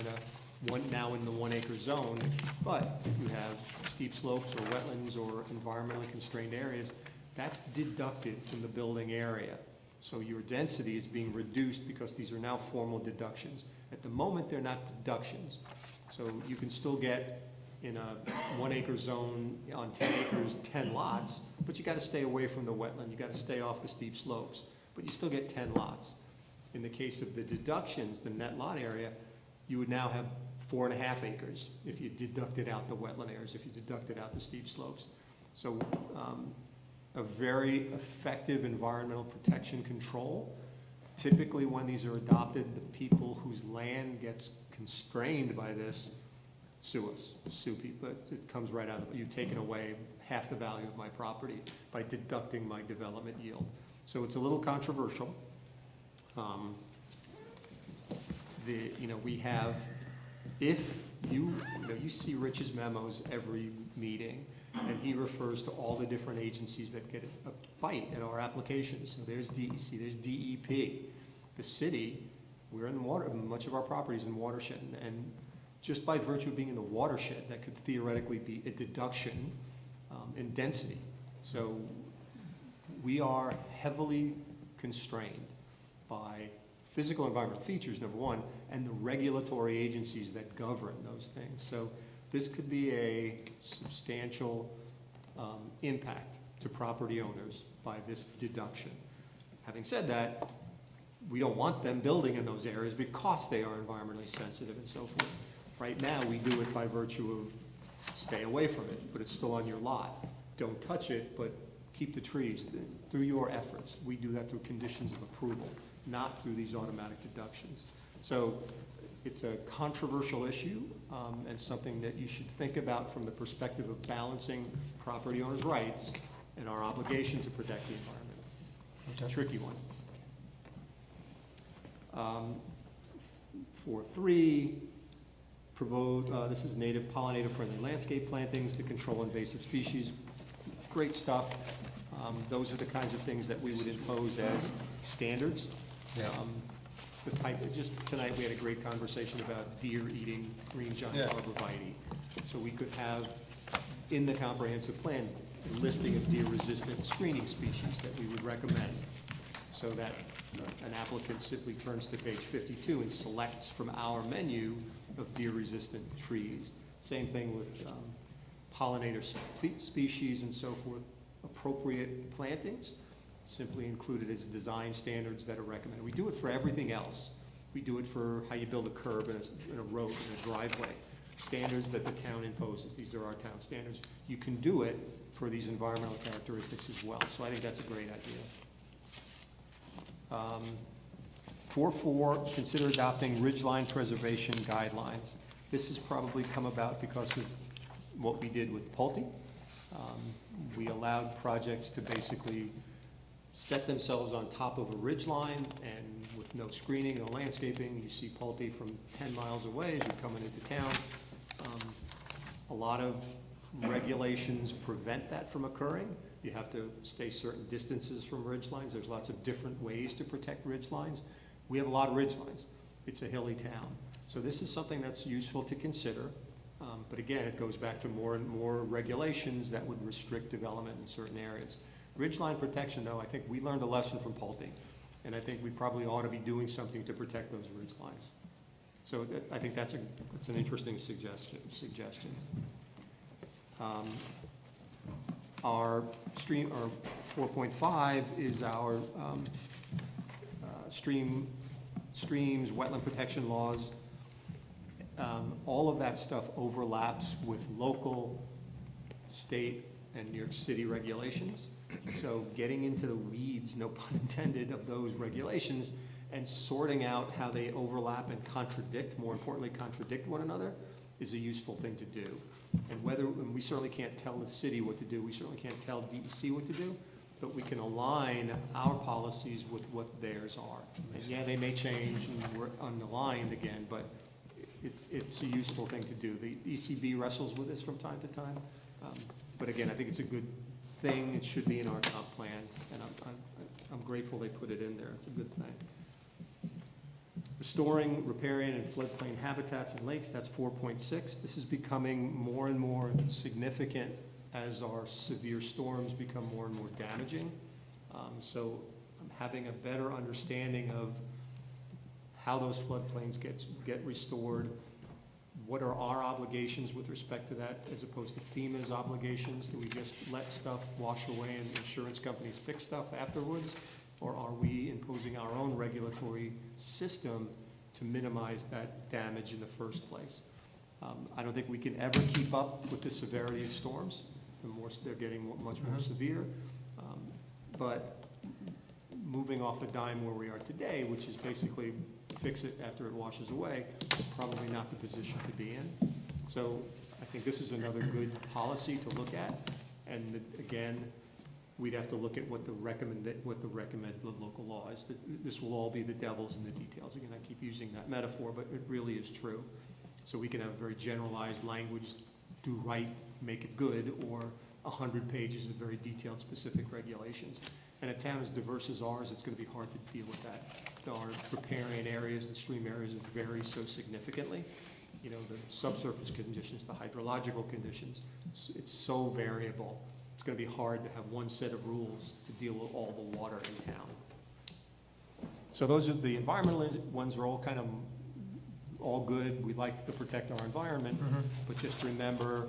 now in the 1 acre zone, but you have steep slopes or wetlands or environmentally constrained areas, that's deducted from the building area. So your density is being reduced because these are now formal deductions. At the moment, they're not deductions. So you can still get in a 1 acre zone on 10 acres, 10 lots, but you gotta stay away from the wetland, you gotta stay off the steep slopes, but you still get 10 lots. In the case of the deductions, the net lot area, you would now have 4.5 acres if you deducted out the wetland areas, if you deducted out the steep slopes. So a very effective environmental protection control. Typically, when these are adopted, the people whose land gets constrained by this sue people. It comes right out of it. You've taken away half the value of my property by deducting my development yield. So it's a little controversial. We have, if you see Rich's memos every meeting, And he refers to all the different agencies that get a bite at our applications. So there's DEC, there's DEP. The city, we're in the water, much of our property is in watershed. And just by virtue of being in the watershed, that could theoretically be a deduction in density. So we are heavily constrained by physical environmental features, number one, and the regulatory agencies that govern those things. So this could be a substantial impact to property owners by this deduction. Having said that, we don't want them building in those areas because they are environmentally sensitive and so forth. Right now, we do it by virtue of stay away from it, but it's still on your lot. Don't touch it, but keep the trees. Through your efforts, we do that through conditions of approval, not through these automatic deductions. So it's a controversial issue and something that you should think about from the perspective of balancing property owners' rights and our obligation to protect the environment. It's a tricky one. 4.3, this is native pollinator-friendly landscape plantings to control invasive species. Great stuff. Those are the kinds of things that we would impose as standards. Yeah. It's the type, just tonight we had a great conversation about deer eating green giant arborvitae. So we could have in the comprehensive plan a listing of deer-resistant screening species that we would recommend, so that an applicant simply turns to page 52 and selects from our menu of deer-resistant trees. Same thing with pollinator species and so forth. Appropriate plantings, simply included as design standards that are recommended. We do it for everything else. We do it for how you build a curb in a road, in a driveway. Standards that the town imposes. These are our town standards. You can do it for these environmental characteristics as well. So I think that's a great idea. 4.4, consider adopting ridgeline preservation guidelines. This has probably come about because of what we did with Pulte. We allowed projects to basically set themselves on top of a ridgeline and with no screening, no landscaping. You see Pulte from 10 miles away as you're coming into town. A lot of regulations prevent that from occurring. You have to stay certain distances from ridgelines. There's lots of different ways to protect ridgelines. We have a lot of ridgelines. It's a hilly town. So this is something that's useful to consider. But again, it goes back to more and more regulations that would restrict development in certain areas. Ridgeline protection, though, I think we learned a lesson from Pulte, and I think we probably ought to be doing something to protect those ridgelines. So I think that's an interesting suggestion. Our 4.5 is our streams, wetland protection laws. All of that stuff overlaps with local, state, and New York City regulations. So getting into the weeds, no pun intended, of those regulations and sorting out how they overlap and contradict, more importantly, contradict one another, is a useful thing to do. And we certainly can't tell the city what to do, we certainly can't tell DEC what to do, but we can align our policies with what theirs are. And yeah, they may change and we're unaligned again, but it's a useful thing to do. The ECB wrestles with this from time to time, but again, I think it's a good thing. It should be in our comp plan, and I'm grateful they put it in there. It's a good thing. Restoring riparian and floodplain habitats and lakes, that's 4.6. This is becoming more and more significant as our severe storms become more and more damaging. So I'm having a better understanding of how those floodplains get restored, what are our obligations with respect to that as opposed to FEMA's obligations? Do we just let stuff wash away and insurance companies fix stuff afterwards? Or are we imposing our own regulatory system to minimize that damage in the first place? I don't think we can ever keep up with the severity of storms. They're getting much more severe. But moving off the dime where we are today, which is basically fix it after it washes away, is probably not the position to be in. So I think this is another good policy to look at. And again, we'd have to look at what the recommended local law is. This will all be the devil's in the details. Again, I keep using that metaphor, but it really is true. So we can have very generalized language do right, make it good, or 100 pages of very detailed, specific regulations. And a town as diverse as ours, it's gonna be hard to deal with that. Our riparian areas, the stream areas vary so significantly. You know, the subsurface conditions, the hydrological conditions, it's so variable. It's gonna be hard to have one set of rules to deal with all the water in town. So those are, the environmental ones are all kind of, all good. We like to protect our environment, but just remember,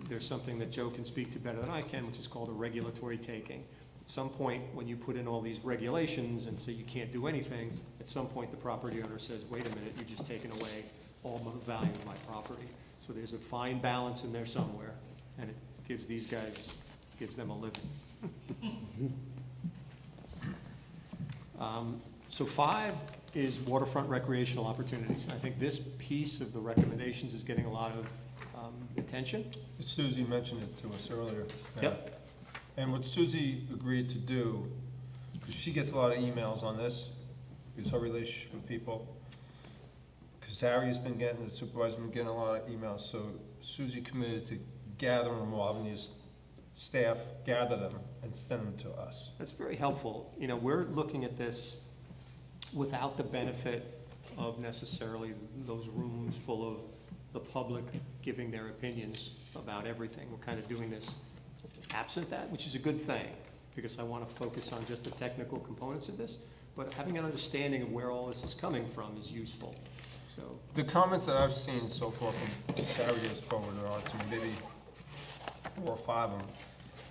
there's something that Joe can speak to better than I can, which is called a regulatory taking. At some point, when you put in all these regulations and say you can't do anything, at some point, the property owner says, wait a minute, you're just taking away all the value of my property. So there's a fine balance in there somewhere, and it gives these guys, gives them a living. So 5 is waterfront recreational opportunities. I think this piece of the recommendations is getting a lot of attention. Susie mentioned it to us earlier. Yep. And what Susie agreed to do, because she gets a lot of emails on this, because her relationship with people, because Harry's been getting, the supervisor's been getting a lot of emails, so Susie committed to gather them all, having his staff gather them and send them to us. That's very helpful. You know, we're looking at this without the benefit of necessarily those rooms full of the public giving their opinions about everything. We're kind of doing this absent that, which is a good thing, because I want to focus on just the technical components of this, but having an understanding of where all this is coming from is useful. So The comments that I've seen so far from Harry has forwarded on to me, maybe 4 or 5 of them,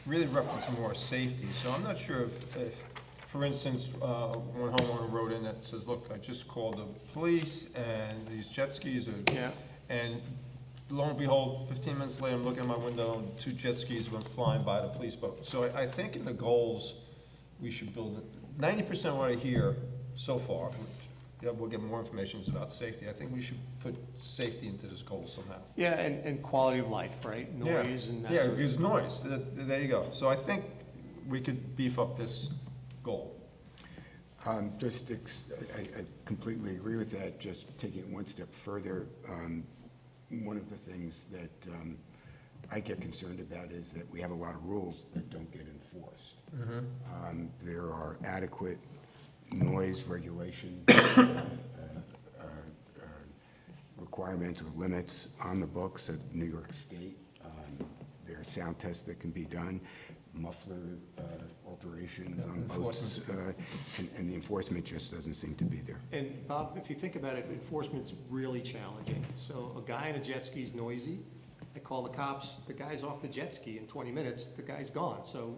really reference more safety. So I'm not sure if for instance, one homeowner wrote in that says, look, I just called the police and these jet skis are, and lo and behold, 15 minutes later, I'm looking at my window and 2 jet skis went flying by the police boat. So I think in the goals, we should build it. 90% of what I hear so far, we'll get more information about safety. I think we should put safety into this goal somehow. yeah, and quality of life, right? Noise and that sort of thing. Because noise, there you go. So I think we could beef up this goal. I completely agree with that. Just taking it one step further, one of the things that I get concerned about is that we have a lot of rules that don't get enforced. There are adequate noise regulation requirements or limits on the books at New York State. There are sound tests that can be done, muffler alterations on boats, and the enforcement just doesn't seem to be there. And Bob, if you think about it, enforcement's really challenging. So a guy in a jet ski is noisy. I call the cops, the guy's off the jet ski in 20 minutes, the guy's gone. So,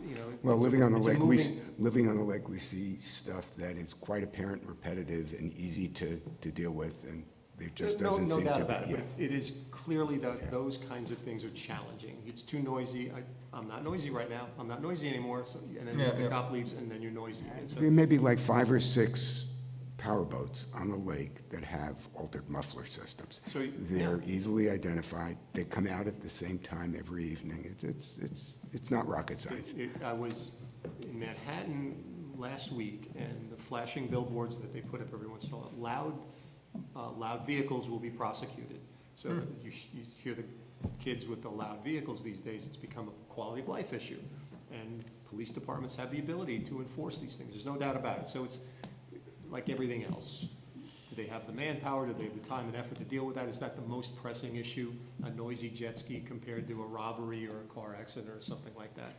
you know. Well, living on the lake, we see stuff that is quite apparent, repetitive, and easy to deal with, and there just doesn't seem to be. No doubt about it, but it is clearly that those kinds of things are challenging. It's too noisy. I'm not noisy right now. I'm not noisy anymore. So, and then the cop leaves, and then you're noisy. And so, There may be like 5 or 6 power boats on the lake that have altered muffler systems. So, They're easily identified. They come out at the same time every evening. It's not rocket science. I was in Manhattan last week, and the flashing billboards that they put up every once in a while, loud vehicles will be prosecuted. So you hear the kids with the loud vehicles these days, it's become a quality of life issue. And police departments have the ability to enforce these things. There's no doubt about it. So it's like everything else. Do they have the manpower? Do they have the time and effort to deal with that? Is that the most pressing issue, a noisy jet ski compared to a robbery or a car accident or something like that?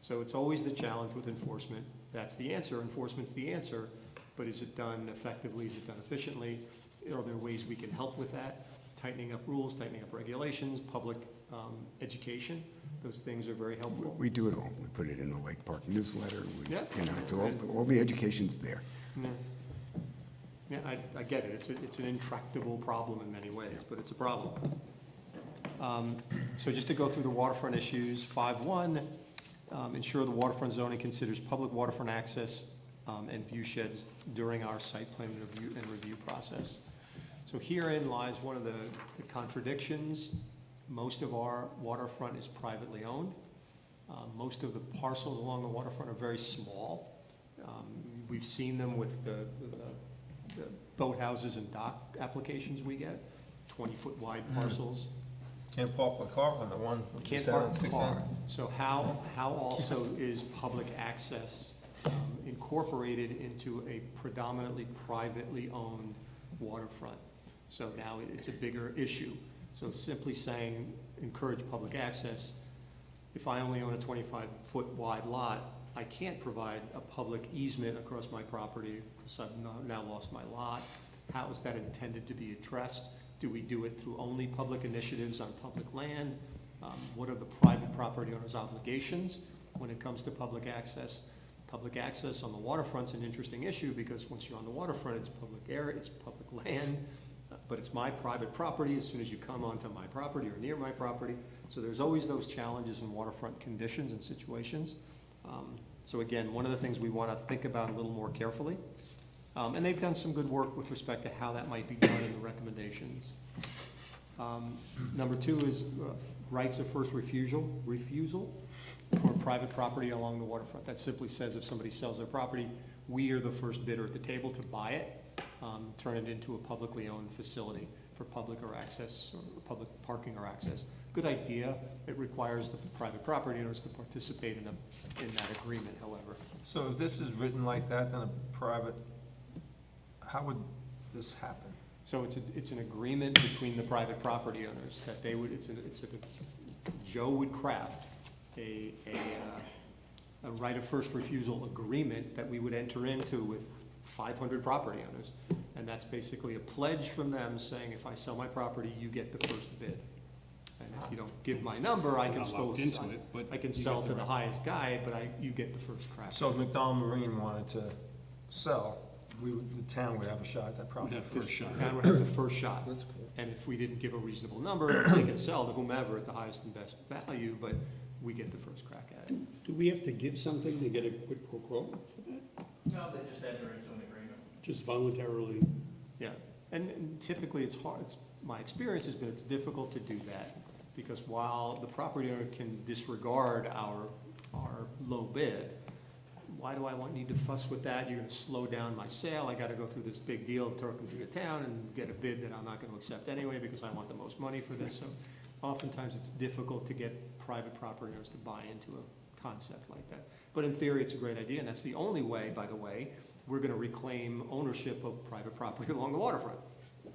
So it's always the challenge with enforcement. That's the answer. Enforcement's the answer. But is it done effectively? Is it done efficiently? Are there ways we can help with that? Tightening up rules, tightening up regulations, public education. Those things are very helpful. We do it all. We put it in the Lake Park newsletter. Yeah. It's all the education's there. Yeah, I get it. It's an intractable problem in many ways, but it's a problem. So just to go through the waterfront issues, 5.1, ensure the waterfront zoning considers public waterfront access and view sheds during our site plan review process. So herein lies one of the contradictions. Most of our waterfront is privately owned. Most of the parcels along the waterfront are very small. We've seen them with the boathouses and dock applications we get, 20-foot wide parcels, Can't park a car on the one. Can't park a car. So how also is public access incorporated into a predominantly privately owned waterfront? So now it's a bigger issue. So simply saying encourage public access, if I only own a 25-foot wide lot, I can't provide a public easement across my property because I've now lost my lot. How is that intended to be addressed? Do we do it through only public initiatives on public land? What are the private property owners' obligations when it comes to public access? Public access on the waterfront's an interesting issue because once you're on the waterfront, it's public area, it's public land, but it's my private property as soon as you come onto my property or near my property. So there's always those challenges in waterfront conditions and situations. So again, one of the things we want to think about a little more carefully. And they've done some good work with respect to how that might be done in the recommendations. Number 2 is rights of first refusal for private property along the waterfront. That simply says if somebody sells their property, we are the first bidder at the table to buy it, turn it into a publicly owned facility for public or access, or public parking or access. Good idea. It requires the private property owners to participate in that agreement, however. So if this is written like that, then a private, how would this happen? So it's an agreement between the private property owners that they would, Joe would craft a right of first refusal agreement that we would enter into with 500 property owners. And that's basically a pledge from them saying, if I sell my property, you get the first bid. And if you don't give my number, I can still, I can sell to the highest guy, but you get the first crack. So if McDonald Marine wanted to sell, the town would have a shot at that property. The town would have the first shot. That's cool. And if we didn't give a reasonable number, they can sell to whomever at the highest and best value, but we get the first crack at it. Do we have to give something to get a quid pro quo for that? No, they just enter into an agreement. Just voluntarily? Yeah, and typically it's hard, my experience has been it's difficult to do that, because while the property owner can disregard our low bid, why do I need to fuss with that? You're gonna slow down my sale, I gotta go through this big deal of talking to the town and get a bid that I'm not gonna accept anyway because I want the most money for this. So oftentimes it's difficult to get private property owners to buy into a concept like that. But in theory, it's a great idea, and that's the only way, by the way, we're gonna reclaim ownership of private property along the waterfront.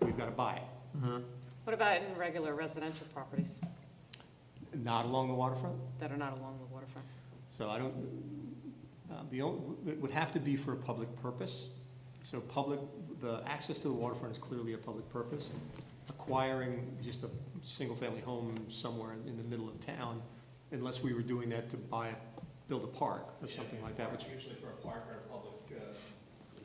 We've gotta buy it. Mm-hmm. What about in regular residential properties Not along the waterfront? that are not along the waterfront? So I don't, it would have to be for a public purpose. So the access to the waterfront is clearly a public purpose. Acquiring just a single-family home somewhere in the middle of town, unless we were doing that to build a park or something like that, which. Usually for a park or a public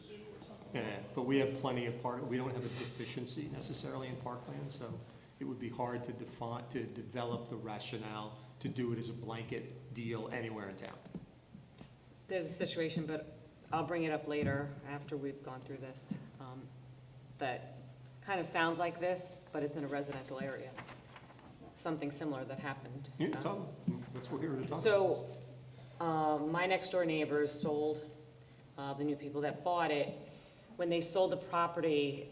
zoo or something. Yeah, but we have plenty of we don't have a deficiency necessarily in parkland, so it would be hard to develop the rationale to do it as a blanket deal anywhere in town. There's a situation, but I'll bring it up later after we've gone through this, that kind of sounds like this, but it's in a residential area. Something similar that happened. Yeah, that's what we're here to talk about. So, my next door neighbors sold, the new people that bought it. When they sold the property,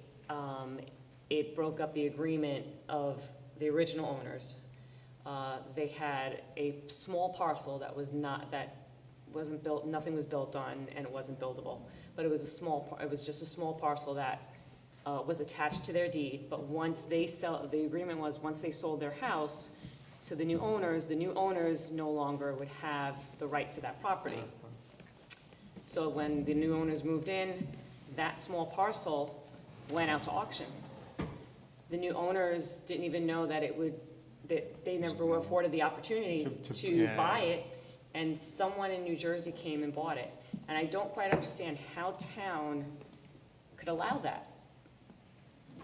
it broke up the agreement of the original owners. They had a small parcel that wasn't built, nothing was built on, and it wasn't buildable. But it was it was just a small parcel that was attached to their deed, but the agreement was once they sold their house to the new owners no longer would have the right to that property. So when the new owners moved in, that small parcel went out to auction. The new owners didn't even know that they never were afforded the opportunity to buy it, and someone in New Jersey came and bought it. And I don't quite understand how town could allow that.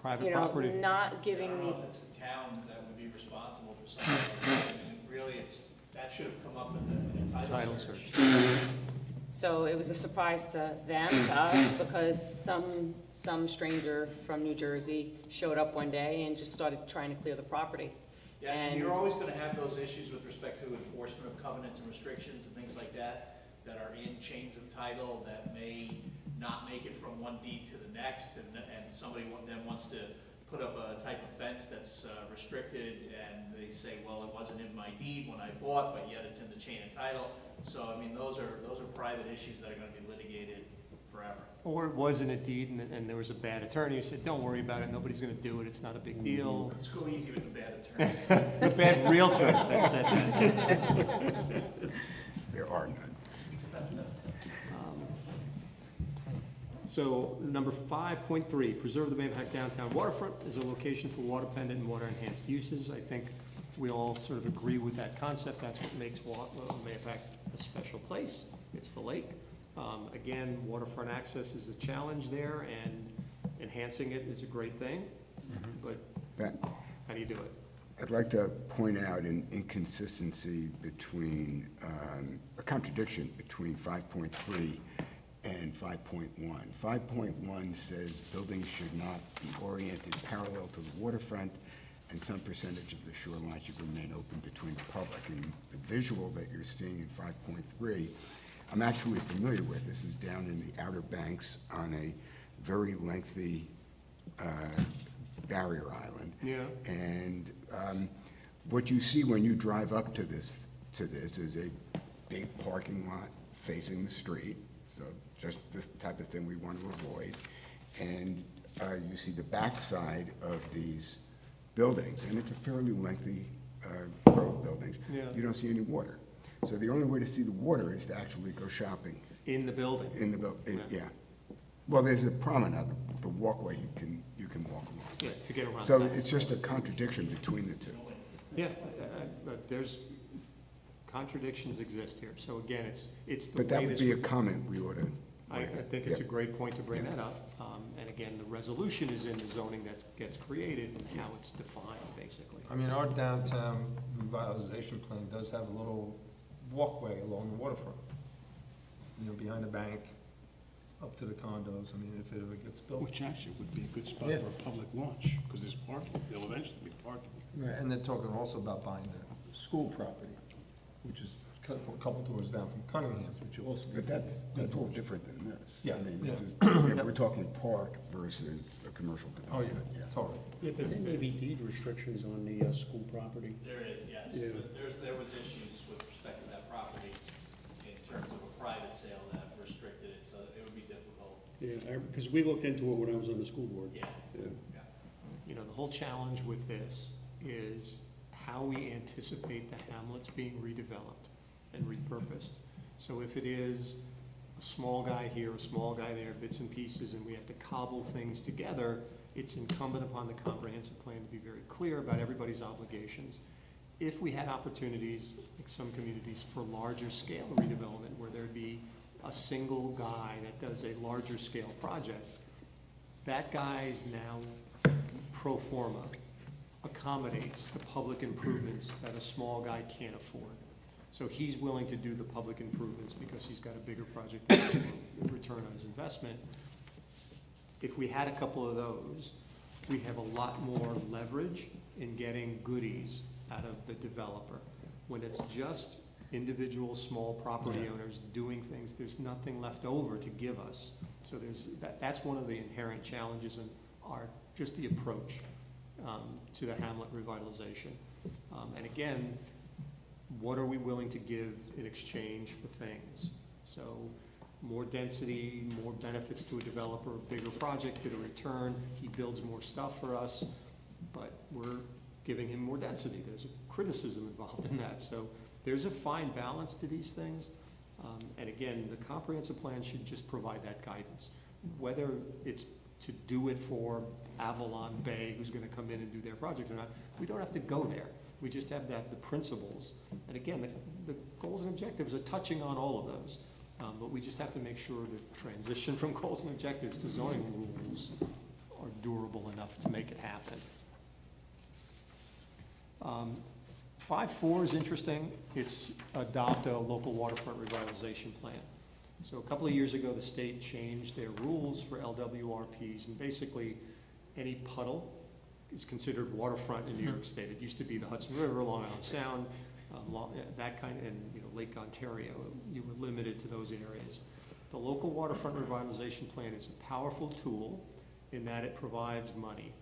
Private property. Not giving. I don't know if it's the town that would be responsible for something like that. And really, that should have come up in the title search. So it was a surprise to them, to us, because some stranger from New Jersey showed up one day and just started trying to clear the property. Yeah, and you're always gonna have those issues with respect to enforcement of covenants and restrictions and things like that are in chains of title that may not make it from one deed to the next, and somebody then wants to put up a type of fence that's restricted, and they say, well, it wasn't in my deed when I bought, but yet it's in the chain of title. So, I mean, those are private issues that are gonna be litigated forever. Or it was in a deed and there was a bad attorney who said, don't worry about it, nobody's gonna do it, it's not a big deal. Let's go easy with the bad attorney. The bad realtor that said that. There are none. So, number 5.3, preserve the Mahopac downtown waterfront as a location for water-dependent and water-enhanced uses. I think we all sort of agree with that concept. That's what makes Mahopac a special place. It's the lake. Again, waterfront access is a challenge there, and enhancing it is a great thing. But how do you do it? I'd like to point out an inconsistency between, a contradiction between 5.3 and 5.1. 5.1 says buildings should not be oriented parallel to the waterfront, and some percentage of the shoreline should remain open between the public. And the visual that you're seeing in 5.3, I'm actually familiar with. This is down in the Outer Banks on a very lengthy barrier island. Yeah. And what you see when you drive up to this is a big parking lot facing the street. So just this type of thing we want to avoid. And you see the backside of these buildings, and it's a fairly lengthy row of buildings. Yeah. You don't see any water. So the only way to see the water is to actually go shopping. In the building? In the building, yeah. Well, there's a promenade, the walkway you can walk along. Yeah, to get around. So that. it's just a contradiction between the two. Yeah, but there's, contradictions exist here. So again, it's the But that way would this be a comment we ought to. I think it's a great point to bring that up. And again, the resolution is in the zoning that gets created and how it's defined, basically. I mean, our downtown revitalization plan does have a little walkway along the waterfront, you know, behind the bank, up to the condos. I mean, if it ever gets built. Which actually would be a good spot Yeah. for a public launch, because there's parking, there'll eventually be parking. Right, and they're talking also about buying the school property, which is a couple doors down from Cunningham's, which will also. But that's all different than this. Yeah, I mean, yeah. this is, we're talking park versus a commercial Oh, development. yeah, totally. Yeah, but there may be deed restrictions on the school property. There is, yes. Yeah. But there was issues with respect to that property in terms of a private sale that restricted it, so it would be difficult. Yeah, because we looked into it when I was on the school board. Yeah. You know, the whole challenge with this is how we anticipate the hamlets being redeveloped and repurposed. So if it is a small guy here, a small guy there, bits and pieces, and we have to cobble things together, it's incumbent upon the comprehensive plan to be very clear about everybody's obligations. If we had opportunities, like some communities, for larger scale redevelopment, where there'd be a single guy that does a larger scale project, that guy's now pro forma accommodates the public improvements that a small guy can't afford. So he's willing to do the public improvements because he's got a bigger project that's going to return on his investment. If we had a couple of those, we'd have a lot more leverage in getting goodies out of the developer. When it's just individual small property owners doing things, there's nothing left over to give us. So that's one of the inherent challenges in just the approach to the hamlet revitalization. And again, what are we willing to give in exchange for things? So more density, more benefits to a developer, a bigger project, bigger return, he builds more stuff for us, but we're giving him more density. There's a criticism involved in that. So there's a fine balance to these things. And again, the comprehensive plan should just provide that guidance. Whether it's to do it for Avalon Bay, who's gonna come in and do their project or not, we don't have to go there. We just have the principles. And again, the goals and objectives are touching on all of those. But we just have to make sure the transition from goals and objectives to zoning rules are durable enough to make it happen. 5.4 is interesting. It's adopt a local waterfront revitalization plan. So a couple of years ago, the state changed their rules for LWRPs, and basically any puddle is considered waterfront in New York State. It used to be the Hudson River, Long Island Sound, that kind, and Lake Ontario. You were limited to those areas. The local waterfront revitalization plan is a powerful tool in that it provides money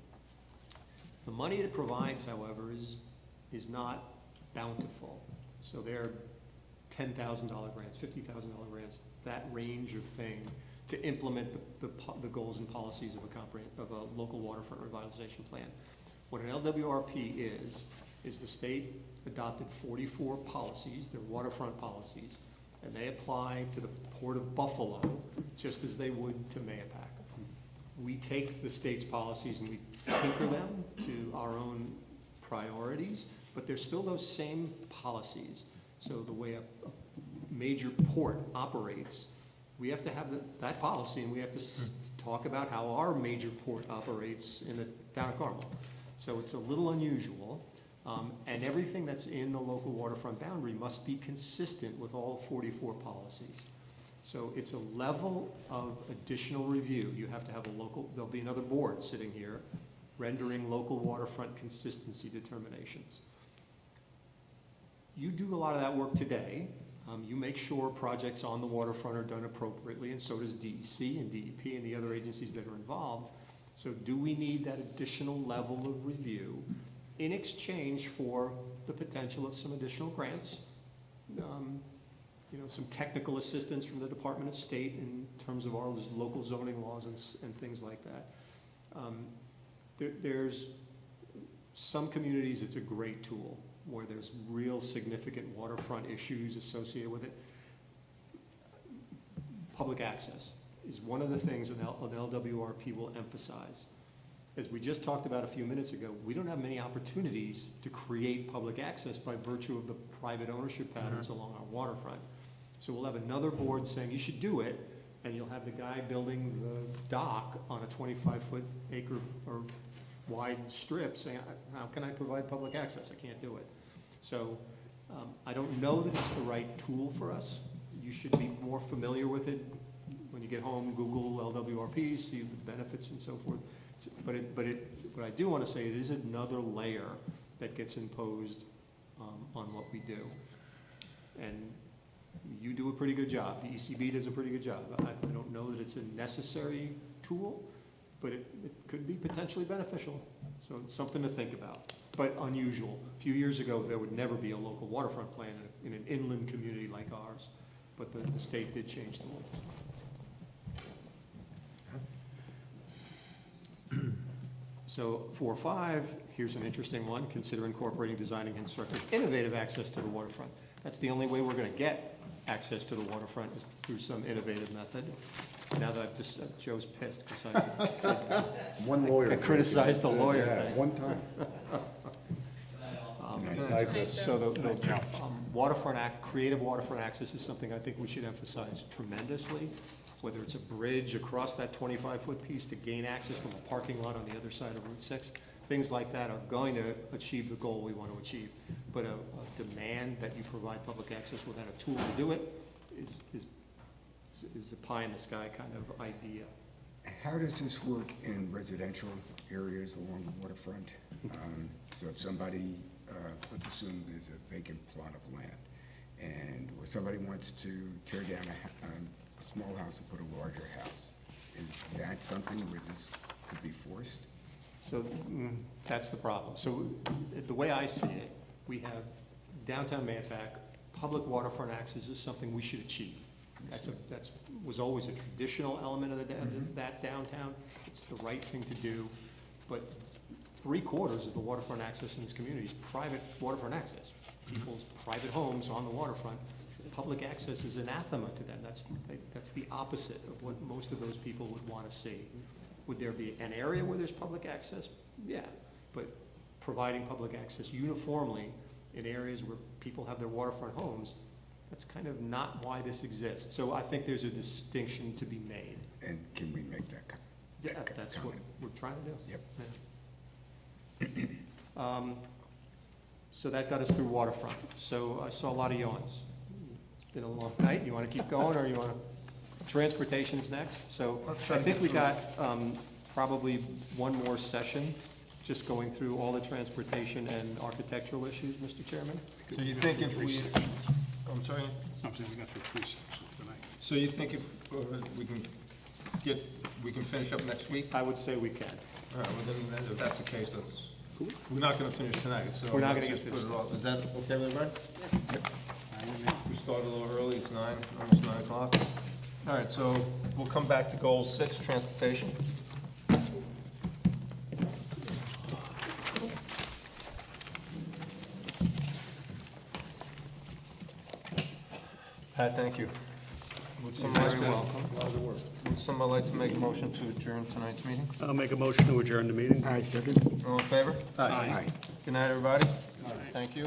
The money it provides, however, is not bountiful. So they're $10,000 grants, $50,000 grants, that range of thing to implement the goals and policies of a local waterfront revitalization plan. What an LWRP is the state adopted 44 policies, they're waterfront policies, and they apply to the Port of Buffalo just as they would to Mahopac. We take the state's policies and we tinker them to our own priorities, but they're still those same policies. So the way a major port operates, we have to have that policy, and we have to talk about how our major port operates in the town of Carmel. So it's a little unusual, and everything that's in the local waterfront boundary must be consistent with all 44 policies. So it's a level of additional review. You have to have there'll be another board sitting here rendering local waterfront consistency determinations. You do a lot of that work today. You make sure projects on the waterfront are done appropriately, and so does DEC and DEP and the other agencies that are involved. So do we need that additional level of review in exchange for the potential of some additional grants? Some technical assistance from the Department of State in terms of our local zoning laws and things like that. There's some communities, it's a great tool where there's real significant waterfront issues associated with it. Public access is one of the things an LWRP will emphasize. As we just talked about a few minutes ago, we don't have many opportunities to create public access by virtue of the private ownership patterns along our waterfront. So we'll have another board saying you should do it, and you'll have the guy building the dock on a 25-foot acre or wide strip saying, how can I provide public access? I can't do it. So I don't know that it's the right tool for us. You should be more familiar with it. When you get home, Google LWRPs, see the benefits and so forth. But I do want to say it is another layer that gets imposed on what we do. And you do a pretty good job. The ECB does a pretty good job. I don't know that it's a necessary tool, but it could be potentially beneficial. So it's something to think about, but unusual. A few years ago, there would never be a local waterfront plan in an inland community like ours, but the state did change the rules. So 4.5, here's an interesting one. Consider incorporating, designing, and constructing innovative access to the waterfront. That's the only way we're going to get access to the waterfront is through some innovative method. Now that I've just, Joe's pissed because One lawyer. I criticized the lawyer Yeah, thing. one time. So the waterfront creative waterfront access is something I think we should emphasize tremendously, whether it's a bridge across that 25-foot piece to gain access from a parking lot on the other side of Route 6. Things like that are going to achieve the goal we want to achieve. But a demand that you provide public access without a tool to do it is a pie-in-the-sky kind of idea. How does this work in residential areas along the waterfront? So if somebody, let's assume there's a vacant plot of land, or somebody wants to tear down a small house and put a larger house, is that something where this could be forced? So that's the problem. So the way I see it, we have downtown Mahopac, public waterfront access is something we should achieve. That's was always a traditional element of that downtown. It's the right thing to do, but 3/4 of the waterfront access in this community is private waterfront access. People's private homes on the waterfront. Public access is anathema to them. That's the opposite of what most of those people would want to see. Would there be an area where there's public access? Yeah, but providing public access uniformly in areas where people have their waterfront homes, that's kind of not why this exists. So I think there's a distinction to be made. And can we make that comment? Yeah, that's what we're trying to do. Yep. Yeah. So that got us through waterfront. So I saw a lot of yawns. It's been a long night. You want to keep going, or you want to? Transportation's next. So I think we got probably one more session, just going through all the transportation and architectural issues, Mr. Chairman. So you think if we, I'm sorry? I'm saying we got through 3 sections tonight. So you think if we can finish up next week? I would say we can. All right, well then, if that's the case, let's We're not gonna finish tonight, so. We're not let's gonna just get put it finished. off. Is that okay with everybody? We started a little early, it's 9, almost 9 o'clock. All right, so we'll come back to goal 6, transportation. Pat, thank you. Would somebody like to- Would somebody like to make a motion to adjourn tonight's meeting? I'll make a motion to adjourn the meeting. All right, second? All in favor? Aye. Good night, everybody. Thank you.